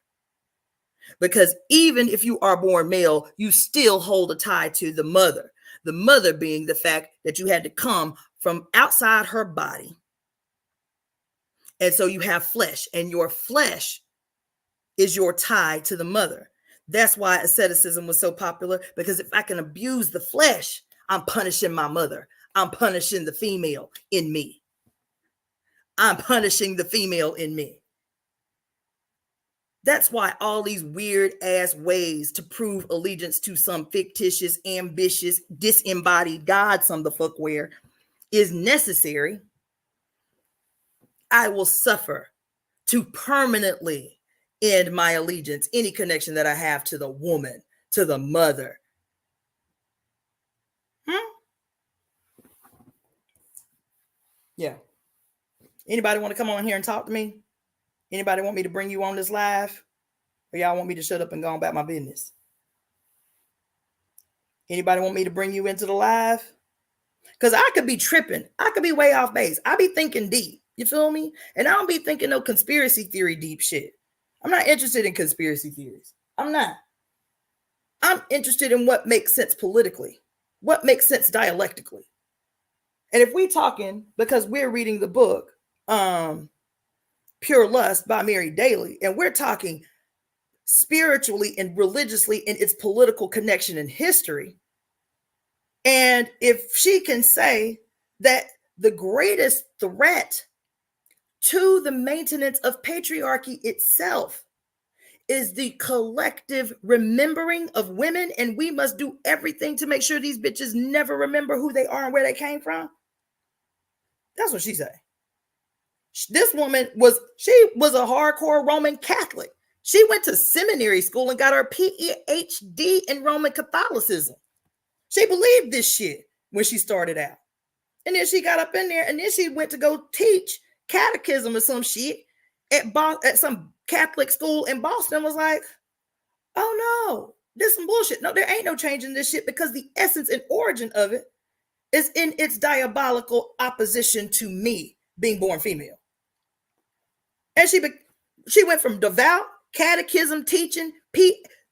Because even if you are born male, you still hold a tie to the mother being the fact that you had to come from outside her body. And so you have flesh, and your flesh is your tie to the mother. That's why asceticism was so popular, because if I can abuse the flesh, I'm punishing my mother. I'm punishing the female in me. I'm punishing the female in me. That's why all these weird ass ways to prove allegiance to some fictitious, ambitious, disembodied God, some the fuck where, is necessary. I will suffer to permanently end my allegiance, any connection that I have to the woman, to the mother. Yeah. Anybody want to come on here and talk to me? Anybody want me to bring you on this live? Or y'all want me to shut up and go on about my business? Anybody want me to bring you into the live? Because I could be tripping. I could be way off base. I be thinking deep. You feel me? And I don't be thinking no conspiracy theory deep shit. I'm not interested in conspiracy theories. I'm not. I'm interested in what makes sense politically, what makes sense dialectically. And if we talking, because we're reading the book, Pure Lust by Mary Daly, and we're talking spiritually and religiously in its political connection in history. And if she can say that the greatest threat to the maintenance of patriarchy itself is the collective remembering of women, and we must do everything to make sure these bitches never remember who they are and where they came from. That's what she said. This woman was a hardcore Roman Catholic. She went to seminary school and got her PhD in Roman Catholicism. She believed this shit when she started out. And then she got up in there, and then she went to go teach catechism or some shit at some Catholic school in Boston. Was like, oh no, this is some bullshit. No, there ain't no change in this shit, because the essence and origin of it is in its diabolical opposition to me being born female. And she went from devout catechism teaching,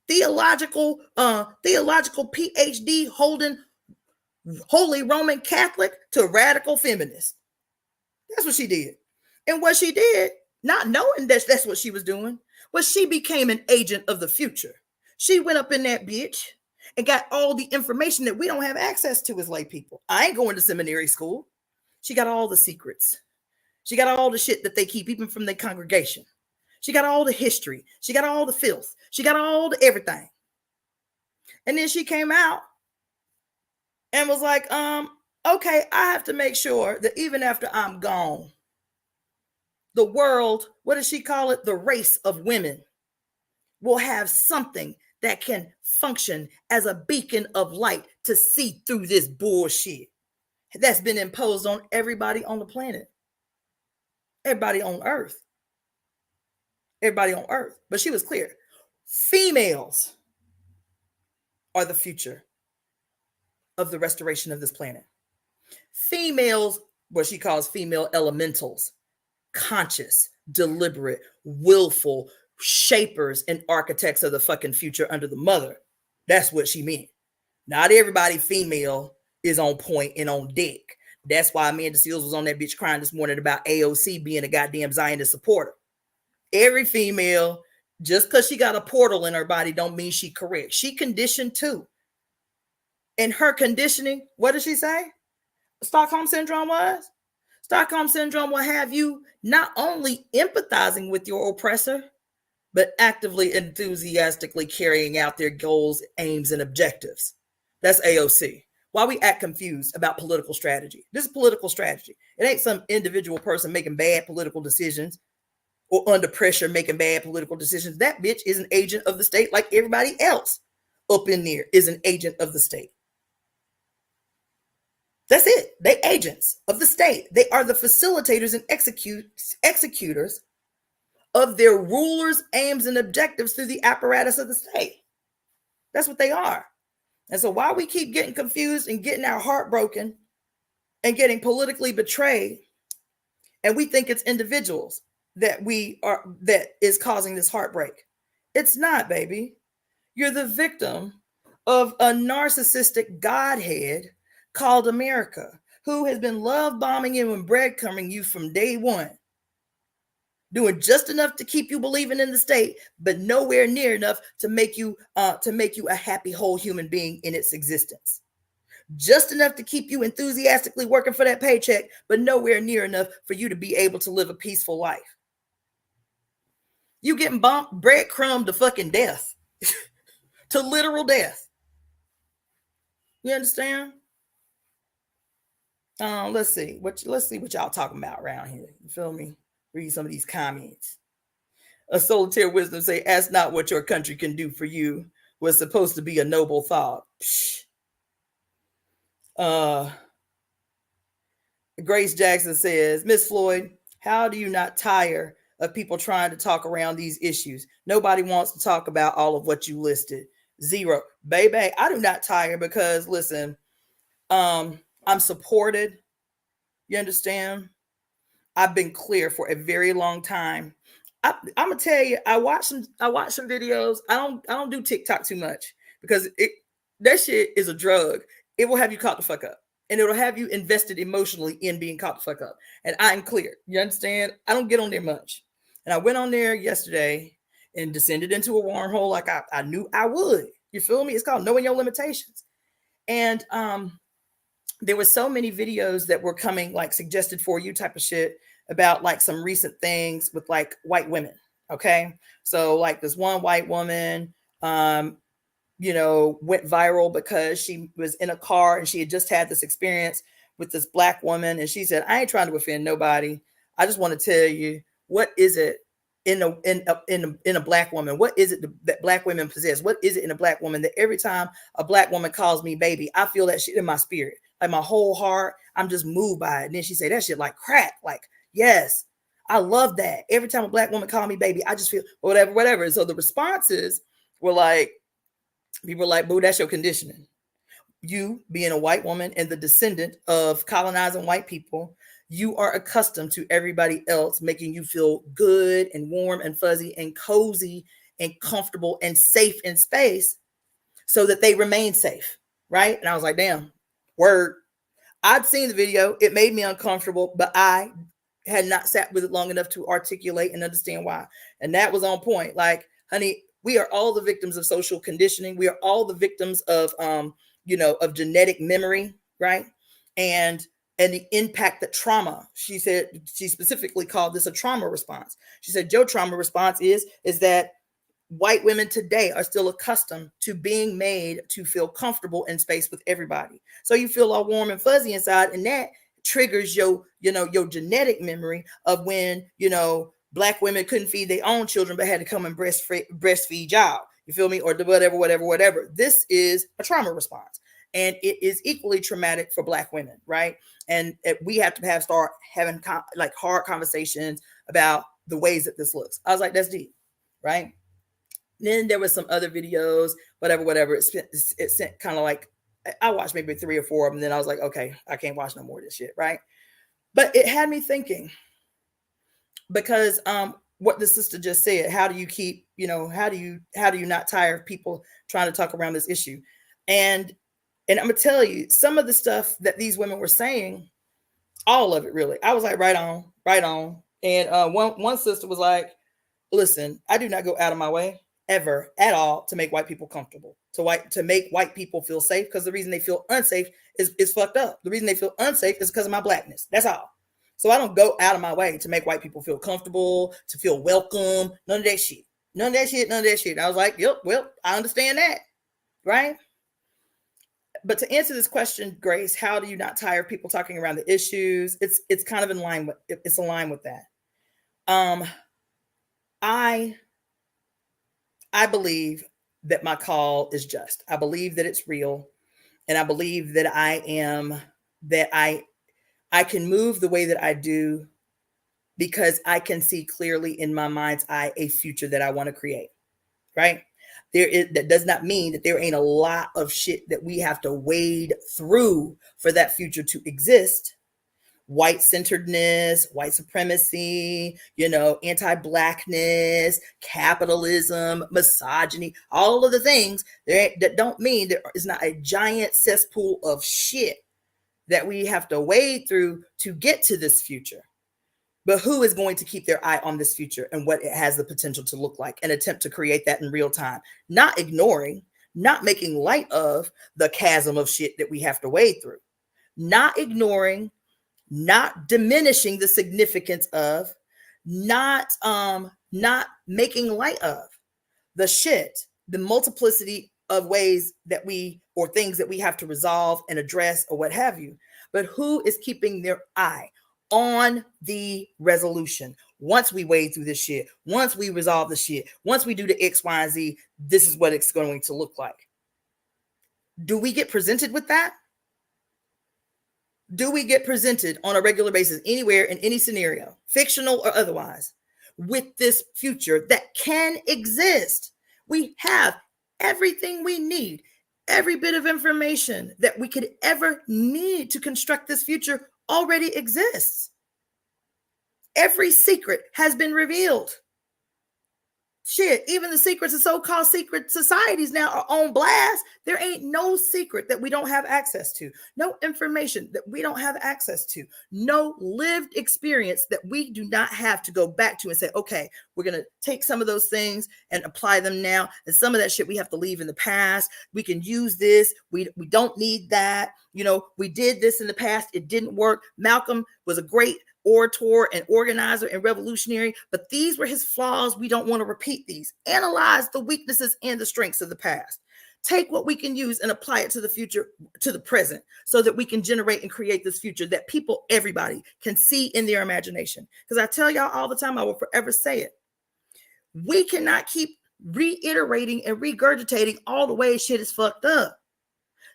theological PhD holding holy Roman Catholic to radical feminist. That's what she did. And what she did, not knowing that that's what she was doing, was she became an agent of the future. She went up in that bitch and got all the information that we don't have access to as lay people. I ain't going to seminary school. She got all the secrets. She got all the shit that they keep even from their congregation. She got all the history. She got all the filth. She got all the everything. And then she came out and was like, okay, I have to make sure that even after I'm gone, the world, what does she call it? The race of women will have something that can function as a beacon of light to see through this bullshit that's been imposed on everybody on the planet. Everybody on earth. Everybody on earth. But she was clear. Females are the future of the restoration of this planet. Females, what she calls female elementals, conscious, deliberate, willful shapers and architects of the fucking future under the mother. That's what she meant. Not everybody female is on point and on deck. That's why Amanda Seals was on that bitch crying this morning about AOC being a goddamn Zionist supporter. Every female, just because she got a portal in her body don't mean she correct. She conditioned too. And her conditioning, what did she say? Stockholm Syndrome was? Stockholm Syndrome will have you not only empathizing with your oppressor, but actively, enthusiastically carrying out their goals, aims, and objectives. That's AOC. Why we act confused about political strategy? This is political strategy. It ain't some individual person making bad political decisions or under pressure making bad political decisions. That bitch is an agent of the state like everybody else up in there is an agent of the state. That's it. They agents of the state. They are the facilitators and executors of their rulers' aims and objectives through the apparatus of the state. That's what they are. And so while we keep getting confused and getting our heart broken and getting politically betrayed, and we think it's individuals that is causing this heartbreak, it's not, baby. You're the victim of a narcissistic godhead called America, who has been love bombing you and breadcrumbing you from day one, doing just enough to keep you believing in the state, but nowhere near enough to make you a happy whole human being in its existence. Just enough to keep you enthusiastically working for that paycheck, but nowhere near enough for you to be able to live a peaceful life. You getting breadcrumbed to fucking death, to literal death. You understand? Let's see what y'all talking about around here. You feel me? Read some of these comments. A solitary wisdom say, ask not what your country can do for you was supposed to be a noble thought. Grace Jackson says, Miss Floyd, how do you not tire of people trying to talk around these issues? Nobody wants to talk about all of what you listed. Zero. Baby, I do not tire because listen, I'm supported. You understand? I've been clear for a very long time. I'm gonna tell you, I watch some videos. I don't do TikTok too much because it that shit is a drug. It will have you caught the fuck up. And it'll have you invested emotionally in being caught the fuck up. And I'm clear. You understand? I don't get on there much. And I went on there yesterday and descended into a wormhole like I knew I would. You feel me? It's called knowing your limitations. And there were so many videos that were coming like suggested for you type of shit about like some recent things with like white women. Okay. So like this one white woman, went viral because she was in a car and she had just had this experience with this black woman. And she said, I ain't trying to offend nobody. I just want to tell you, what is it in a black woman? What is it that black women possess? What is it in a black woman that every time a black woman calls me baby, I feel that shit in my spirit, like my whole heart. I'm just moved by it. And then she said that shit like crack. Like, yes, I love that. Every time a black woman call me baby, I just feel whatever. And so the responses were like, people were like, boo, that's your conditioning. You being a white woman and the descendant of colonizing white people, you are accustomed to everybody else making you feel good and warm and fuzzy and cozy and comfortable and safe in space so that they remain safe, right? And I was like, damn, word. I'd seen the video. It made me uncomfortable, but I had not sat with it long enough to articulate and understand why. And that was on point. Like, honey, we are all the victims of social conditioning. We are all the victims of of genetic memory, right? And the impact that trauma, she said, she specifically called this a trauma response. She said, your trauma response is that white women today are still accustomed to being made to feel comfortable in space with everybody. So you feel all warm and fuzzy inside, and that triggers your genetic memory of when, black women couldn't feed their own children, but had to come and breastfeed y'all. You feel me? Or whatever. This is a trauma response. And it is equally traumatic for black women, right? And we have to start having hard conversations about the ways that this looks. I was like, that's deep, right? Then there was some other videos, whatever. It sent kind of like, I watched maybe 3 or 4 of them. Then I was like, okay, I can't watch no more of this shit, right? But it had me thinking, because what the sister just said, how do you keep, how do you not tire of people trying to talk around this issue? And I'm gonna tell you, some of the stuff that these women were saying, all of it really, I was like, right on. And one sister was like, listen, I do not go out of my way ever at all to make white people comfortable, to make white people feel safe, because the reason they feel unsafe is fucked up. The reason they feel unsafe is because of my blackness. That's all. So I don't go out of my way to make white people feel comfortable, to feel welcome. None of that shit. I was like, yep, well, I understand that, right? But to answer this question, Grace, how do you not tire of people talking around the issues? It's kind of aligned with that. I believe that my call is just. I believe that it's real, and I believe that I can move the way that I do because I can see clearly in my mind's eye a future that I want to create, right? That does not mean that there ain't a lot of shit that we have to wade through for that future to exist. White centeredness, white supremacy, anti-blackness, capitalism, misogyny, all of the things that don't mean there is not a giant cesspool of shit that we have to wade through to get to this future. But who is going to keep their eye on this future and what it has the potential to look like and attempt to create that in real time? Not ignoring, not making light of the chasm of shit that we have to wade through. Not ignoring, not diminishing the significance of, not making light of the shit, the multiplicity of ways that things that we have to resolve and address or what have you. But who is keeping their eye on the resolution? Once we wade through this shit, once we resolve the shit, once we do the X, Y, and Z, this is what it's going to look like. Do we get presented with that? Do we get presented on a regular basis, anywhere, in any scenario, fictional or otherwise, with this future that can exist? We have everything we need, every bit of information that we could ever need to construct this future already exists. Every secret has been revealed. Shit, even the secrets of so-called secret societies now are on blast. There ain't no secret that we don't have access to. No information that we don't have access to. No lived experience that we do not have to go back to and say, okay, we're going to take some of those things and apply them now. And some of that shit we have to leave in the past. We can use this. We don't need that. You know, we did this in the past. It didn't work. Malcolm was a great orator and organizer and revolutionary, but these were his flaws. We don't want to repeat these. Analyze the weaknesses and the strengths of the past. Take what we can use and apply it to the future, to the present, so that we can generate and create this future that people, everybody, can see in their imagination. Because I tell y'all all the time, I will forever say it. We cannot keep reiterating and regurgitating all the ways shit is fucked up.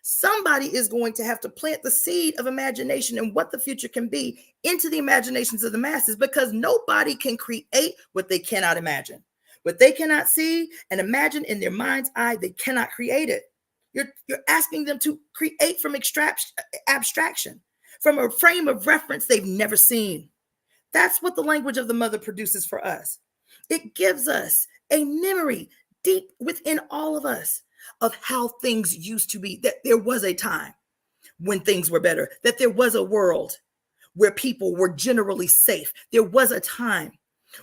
Somebody is going to have to plant the seed of imagination and what the future can be into the imaginations of the masses, because nobody can create what they cannot imagine. What they cannot see and imagine in their mind's eye, they cannot create it. You're asking them to create from abstraction, from a frame of reference they've never seen. That's what the language of the mother produces for us. It gives us a memory deep within all of us of how things used to be, that there was a time when things were better, that there was a world where people were generally safe. There was a time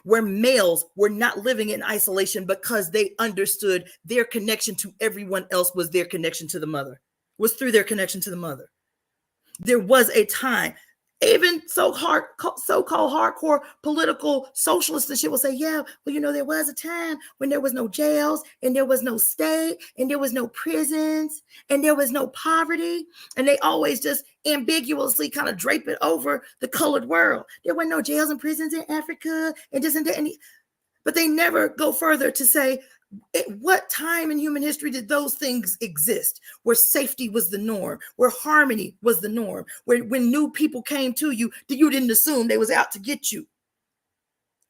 where males were not living in isolation because they understood their connection to everyone else was their connection to the mother, was through their connection to the mother. There was a time, even so-called hardcore political socialists and shit will say, yeah, well, you know, there was a time when there was no jails and there was no state and there was no prisons and there was no poverty. And they always just ambiguously kind of drape it over the colored world. There were no jails and prisons in Africa and this and that. But they never go further to say, at what time in human history did those things exist, where safety was the norm, where harmony was the norm, where when new people came to you, you didn't assume they was out to get you?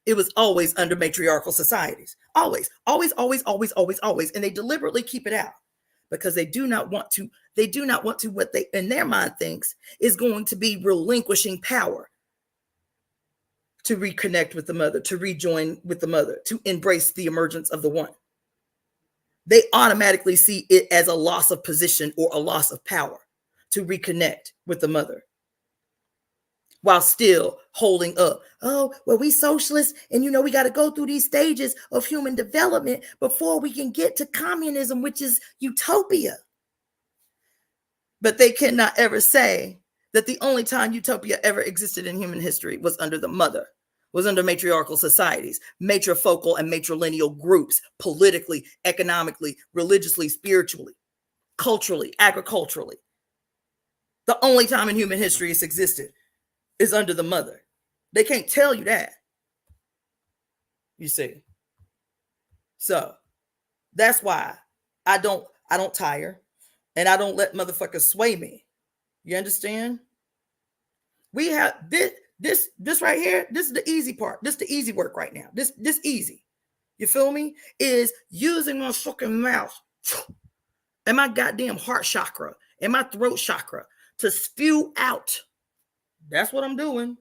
It was always under matriarchal societies. Always, always, always, always, always, always. And they deliberately keep it out because they do not want to what they in their mind thinks is going to be relinquishing power to reconnect with the mother, to rejoin with the mother, to embrace the emergence of the one. They automatically see it as a loss of position or a loss of power to reconnect with the mother, while still holding up. Oh, well, we socialists, and you know, we got to go through these stages of human development before we can get to communism, which is utopia. But they cannot ever say that the only time utopia ever existed in human history was under the mother, was under matriarchal societies, matrifocal and matrilineal groups, politically, economically, religiously, spiritually, culturally, agriculturally. The only time in human history it's existed is under the mother. They can't tell you that. You see. So that's why I don't tire and I don't let motherfuckers sway me. You understand? We have this right here. This is the easy part. This is the easy work right now. This easy. You feel me? Is using my fucking mouth and my goddamn heart chakra and my throat chakra to spew out. That's what I'm doing.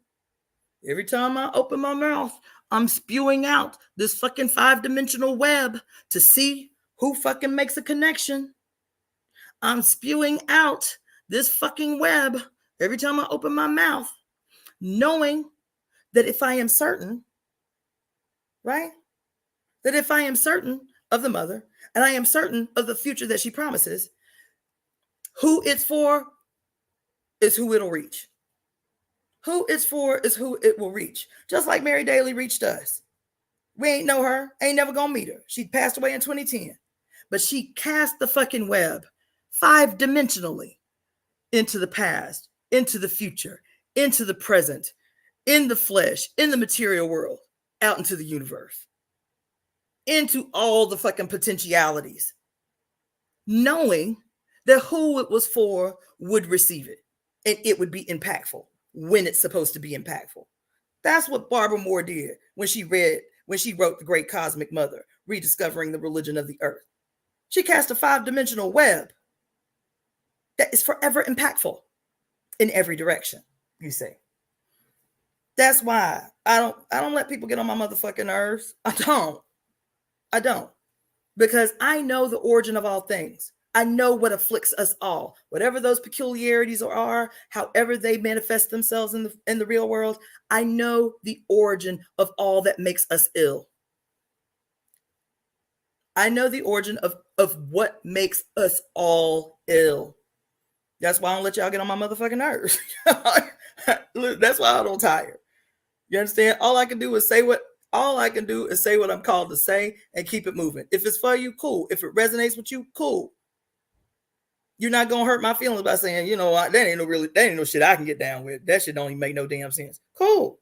Every time I open my mouth, I'm spewing out this fucking 5-dimensional web to see who fucking makes a connection. I'm spewing out this fucking web every time I open my mouth, knowing that if I am certain, right? That if I am certain of the mother and I am certain of the future that she promises, who it's for is who it'll reach. Who it's for is who it will reach. Just like Mary Daly reached us. We ain't know her, ain't never gonna meet her. She passed away in 2010. But she cast the fucking web 5-dimensionally into the past, into the future, into the present, in the flesh, in the material world, out into the universe, into all the fucking potentialities, knowing that who it was for would receive it and it would be impactful when it's supposed to be impactful. That's what Barbara Moore did when she wrote The Great Cosmic Mother, Rediscovering the Religion of the Earth. She cast a 5-dimensional web that is forever impactful in every direction, you see. That's why I don't let people get on my motherfucking nerves. I don't. Because I know the origin of all things. I know what afflicts us all. Whatever those peculiarities are, however they manifest themselves in the real world, I know the origin of all that makes us ill. I know the origin of what makes us all ill. That's why I don't let y'all get on my motherfucking nerves. That's why I don't tire. You understand? All I can do is say what I'm called to say and keep it moving. If it's for you, cool. If it resonates with you, cool. You're not gonna hurt my feelings by saying, that ain't no shit I can get down with. That shit don't even make no damn sense. Cool.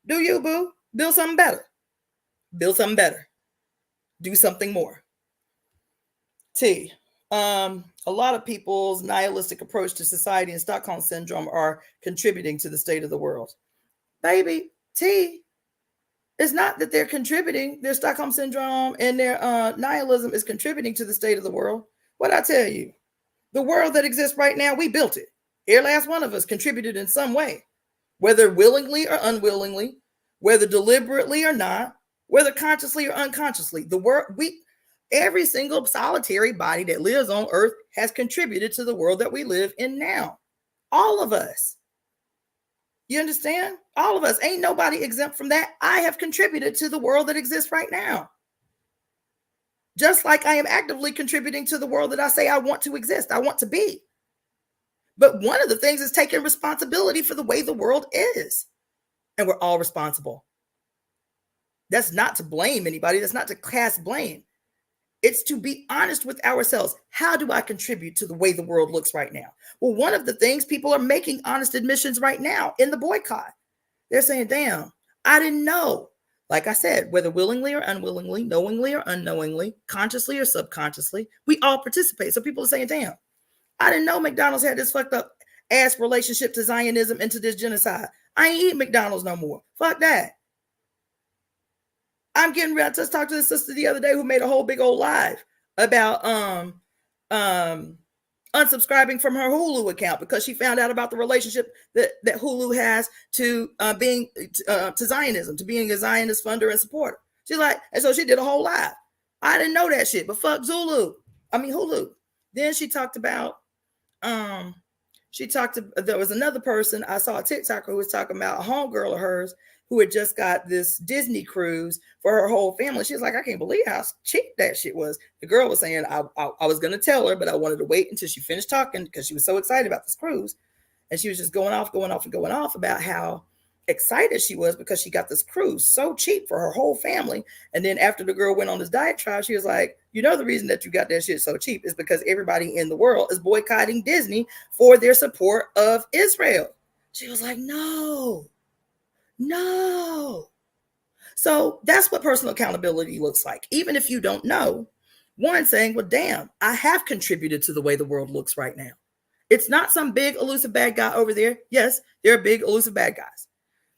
Do you, boo? Build something better. Do something more. T. A lot of people's nihilistic approach to society and Stockholm syndrome are contributing to the state of the world. Baby, T. It's not that they're contributing. Their Stockholm syndrome and their nihilism is contributing to the state of the world. What I tell you, the world that exists right now, we built it. Every last one of us contributed in some way, whether willingly or unwillingly, whether deliberately or not, whether consciously or unconsciously. Every single solitary body that lives on earth has contributed to the world that we live in now. All of us. You understand? All of us. Ain't nobody exempt from that. I have contributed to the world that exists right now. Just like I am actively contributing to the world that I say I want to exist, I want to be. But one of the things is taking responsibility for the way the world is. And we're all responsible. That's not to blame anybody. That's not to cast blame. It's to be honest with ourselves. How do I contribute to the way the world looks right now? Well, one of the things, people are making honest admissions right now in the boycott. They're saying, damn, I didn't know. Like I said, whether willingly or unwillingly, knowingly or unknowingly, consciously or subconsciously, we all participate. So people are saying, damn, I didn't know McDonald's had this fucked up ass relationship to Zionism and to this genocide. I ain't eating McDonald's no more. Fuck that. I'm getting ready. I just talked to the sister the other day who made a whole big old live about unsubscribing from her Hulu account because she found out about the relationship that Hulu has to to Zionism, to being a Zionist funder and supporter. She's like, and so she did a whole live. I didn't know that shit, but fuck Hulu. Then she talked about there was another person I saw, a TikToker, who was talking about a homegirl of hers who had just got this Disney cruise for her whole family. She was like, I can't believe how cheap that shit was. The girl was saying, I was going to tell her, but I wanted to wait until she finished talking because she was so excited about this cruise. And she was just going off about how excited she was because she got this cruise so cheap for her whole family. And then after the girl went on this diatribe, she was like, the reason that you got that shit so cheap is because everybody in the world is boycotting Disney for their support of Israel. She was like, no. So that's what personal accountability looks like. Even if you don't know, one, saying, well, damn, I have contributed to the way the world looks right now. It's not some big elusive bad guy over there. Yes, there are big elusive bad guys.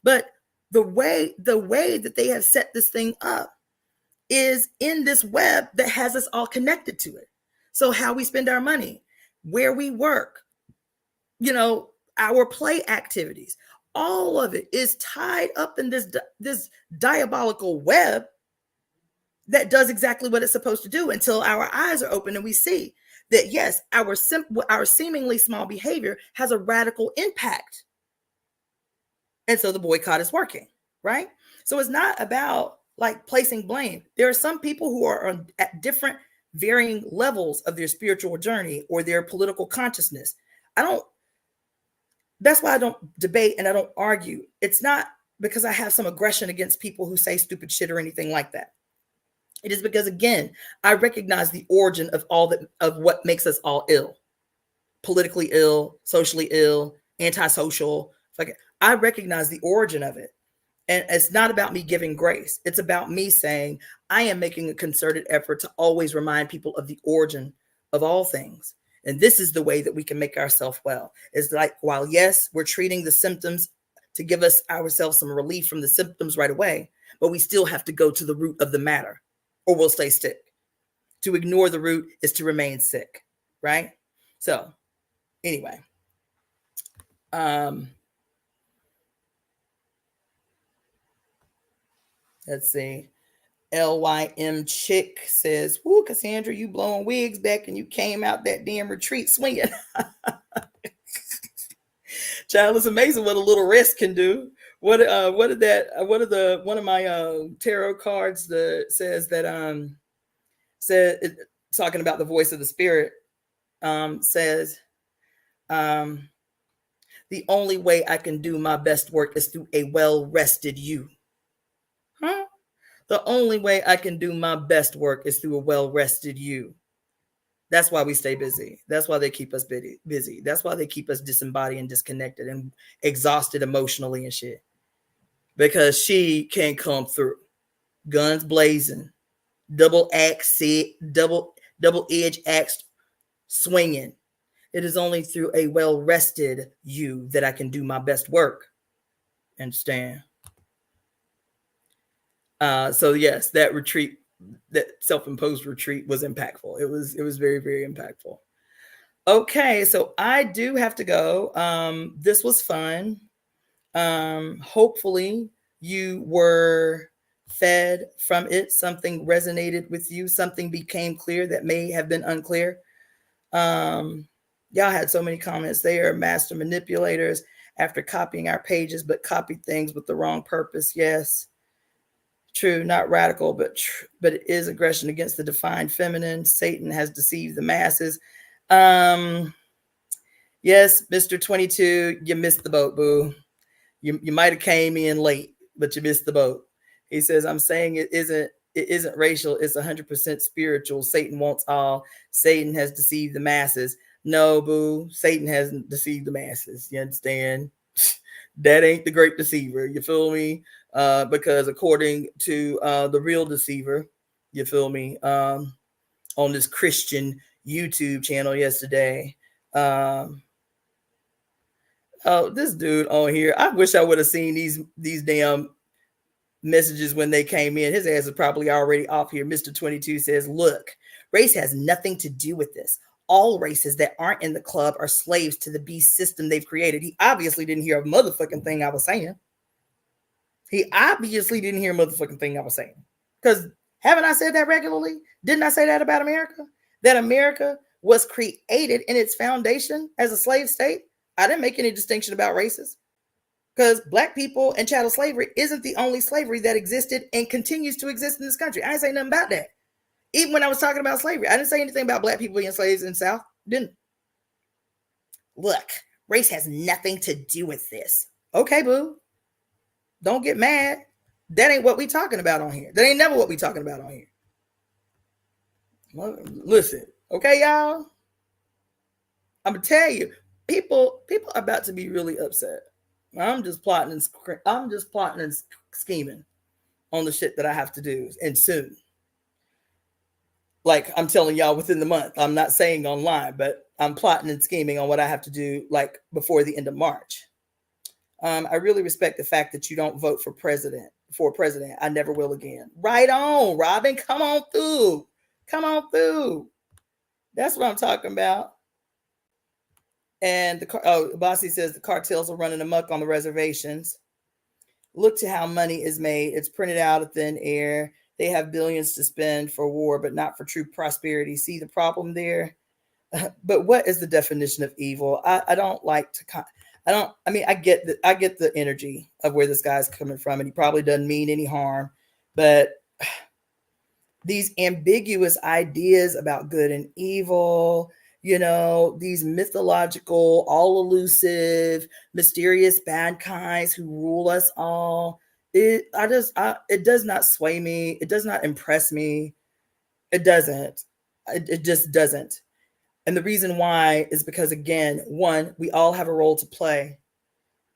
But the way that they have set this thing up is in this web that has us all connected to it. So how we spend our money, where we work, our play activities, all of it is tied up in this diabolical web that does exactly what it's supposed to do until our eyes are open and we see that, yes, our seemingly small behavior has a radical impact. And so the boycott is working, right? So it's not about like placing blame. There are some people who are at different varying levels of their spiritual journey or their political consciousness. That's why I don't debate and I don't argue. It's not because I have some aggression against people who say stupid shit or anything like that. It is because, again, I recognize the origin of of what makes us all ill. Politically ill, socially ill, antisocial. I recognize the origin of it. And it's not about me giving grace. It's about me saying I am making a concerted effort to always remind people of the origin of all things. And this is the way that we can make ourselves well. It's like, while yes, we're treating the symptoms to give ourselves some relief from the symptoms right away, but we still have to go to the root of the matter or we'll stay sick. To ignore the root is to remain sick, right? So anyway, let's see. LYM Chick says, "Woo, Cassandra, you blowing wigs back and you came out that damn retreat swinging." Child, it's amazing what a little rest can do. What did that? One of my tarot cards that says that said talking about the voice of the spirit says the only way I can do my best work is through a well rested you. Huh? The only way I can do my best work is through a well rested you. That's why we stay busy. That's why they keep us busy. That's why they keep us disembodied and disconnected and exhausted emotionally and shit. Because she can come through, guns blazing, double edge axe swinging. It is only through a well rested you that I can do my best work. Understand? So yes, that retreat, that self-imposed retreat was impactful. It was very, very impactful. Okay, so I do have to go. This was fun. Hopefully you were fed from it. Something resonated with you. Something became clear that may have been unclear. Y'all had so many comments. They are master manipulators after copying our pages, but copied things with the wrong purpose. Yes. True, not radical, but it is aggression against the divine feminine. Satan has deceived the masses. Yes, Mr. 22, you missed the boat, boo. You might have came in late, but you missed the boat. He says, I'm saying it isn't racial, it's 100% spiritual. Satan wants all. Satan has deceived the masses. No, boo, Satan hasn't deceived the masses. You understand? That ain't the great deceiver. You feel me? Because according to the real deceiver, you feel me, on this Christian YouTube channel yesterday, oh, this dude on here, I wish I would have seen these damn messages when they came in. His ass is probably already off here. Mr. 22 says, look, race has nothing to do with this. All races that aren't in the club are slaves to the beast system they've created. He obviously didn't hear a motherfucking thing I was saying. Because haven't I said that regularly? Didn't I say that about America? That America was created in its foundation as a slave state? I didn't make any distinction about races. Because black people and chattel slavery isn't the only slavery that existed and continues to exist in this country. I didn't say nothing about that. Even when I was talking about slavery, I didn't say anything about black people being slaves in the South. Didn't. Look, race has nothing to do with this. Okay, boo. Don't get mad. That ain't what we talking about on here. That ain't never what we talking about on here. Well, listen, okay, y'all? I'm going to tell you, people are about to be really upset. I'm just plotting and scheming on the shit that I have to do, and soon. Like I'm telling y'all within the month. I'm not saying online, but I'm plotting and scheming on what I have to do like before the end of March. I really respect the fact that you don't vote for president. I never will again. Right on, Robin. Come on through. That's what I'm talking about. And Bossy says the cartels are running amok on the reservations. Look to how money is made. It's printed out of thin air. They have billions to spend for war, but not for true prosperity. See the problem there? But what is the definition of evil? I don't like to. I get the energy of where this guy's coming from, and he probably doesn't mean any harm. But these ambiguous ideas about good and evil, these mythological, all elusive, mysterious bad guys who rule us all. It does not sway me. It does not impress me. It doesn't. It just doesn't. And the reason why is because, again, one, we all have a role to play.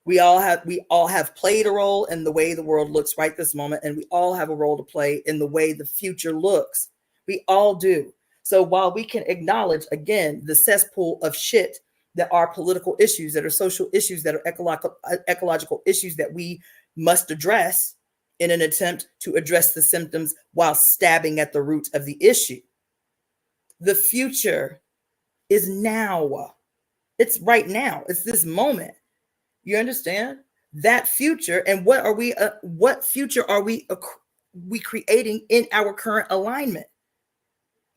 We all have played a role in the way the world looks right this moment, and we all have a role to play in the way the future looks. We all do. So while we can acknowledge, again, the cesspool of shit that are political issues, that are social issues, that are ecological issues that we must address in an attempt to address the symptoms while stabbing at the root of the issue. The future is now. It's right now. It's this moment. You understand? That future, and what future are we creating in our current alignment?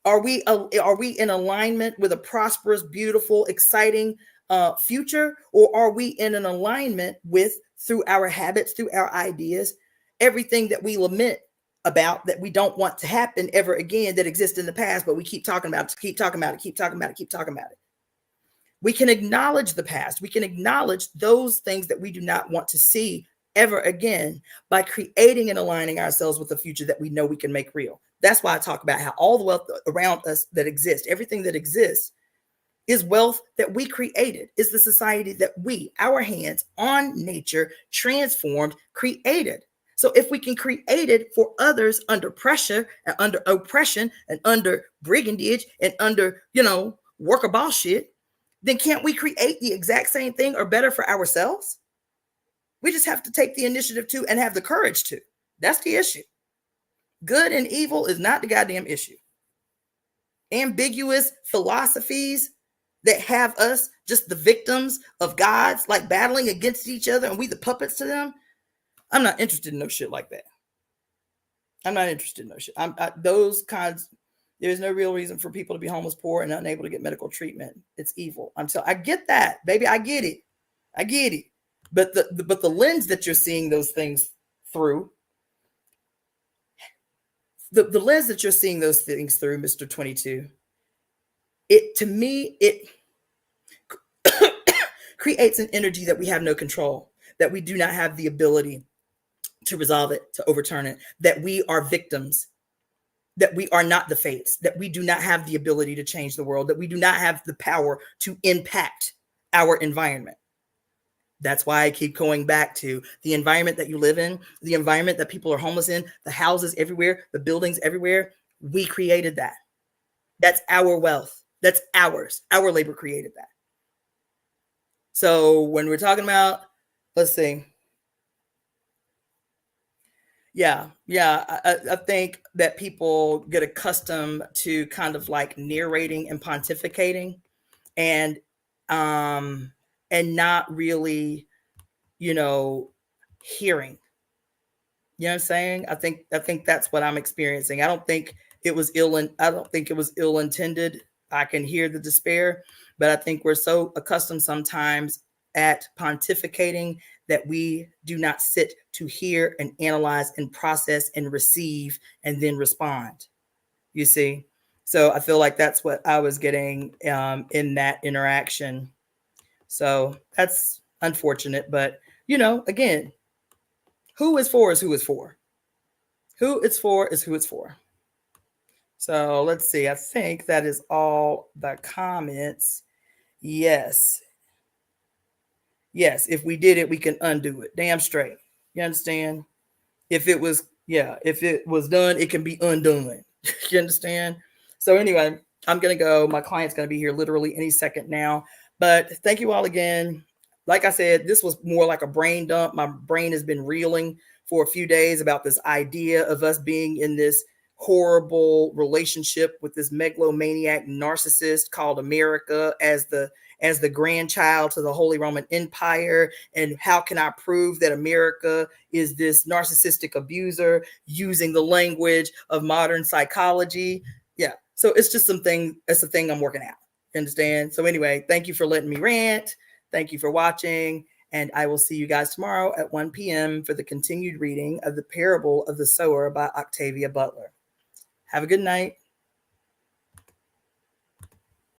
Are we in alignment with a prosperous, beautiful, exciting future, or are we in an alignment with, through our habits, through our ideas, everything that we lament about that we don't want to happen ever again, that exists in the past, but we keep talking about it, keep talking about it, keep talking about it, keep talking about it. We can acknowledge the past. We can acknowledge those things that we do not want to see ever again by creating and aligning ourselves with the future that we know we can make real. That's why I talk about how all the wealth around us that exists, everything that exists, is wealth that we created, is the society that we, our hands on nature, transformed, created. So if we can create it for others under pressure and under oppression and under brigandage and under, worker boss shit, then can't we create the exact same thing or better for ourselves? We just have to take the initiative to and have the courage to. That's the issue. Good and evil is not the goddamn issue. Ambiguous philosophies that have us just the victims of gods, like battling against each other and we the puppets to them. I'm not interested in no shit like that. I'm not interested in no shit. Those kinds. There's no real reason for people to be homeless, poor, and unable to get medical treatment. It's evil. I get that, baby. I get it. I get it. But the lens that you're seeing those things through, the lens that you're seeing those things through, Mr. 22, to me, it creates an energy that we have no control, that we do not have the ability to resolve it, to overturn it, that we are victims, that we are not the fates, that we do not have the ability to change the world, that we do not have the power to impact our environment. That's why I keep going back to the environment that you live in, the environment that people are homeless in, the houses everywhere, the buildings everywhere. We created that. That's our wealth. That's ours. Our labor created that. So when we're talking about, let's see. Yeah. I think that people get accustomed to kind of like narrating and pontificating and not really, hearing. You know what I'm saying? I think that's what I'm experiencing. I don't think it was ill intended. I can hear the despair, but I think we're so accustomed sometimes at pontificating that we do not sit to hear and analyze and process and receive and then respond. You see? So I feel like that's what I was getting in that interaction. So that's unfortunate, but again, who is for is who is for. Who it's for is who it's for. So let's see. I think that is all the comments. Yes. If we did it, we can undo it. Damn straight. You understand? If it was done, it can be undone. You understand? So anyway, I'm going to go. My client's going to be here literally any second now. But thank you all again. Like I said, this was more like a brain dump. My brain has been reeling for a few days about this idea of us being in this horrible relationship with this megalomaniac narcissist called America as the grandchild to the Holy Roman Empire. And how can I prove that America is this narcissistic abuser using the language of modern psychology? Yeah. So it's just it's a thing I'm working out. Understand? So anyway, thank you for letting me rant. Thank you for watching. And I will see you guys tomorrow at 1 p.m. for the continued reading of The Parable of the Sower by Octavia Butler. Have a good night.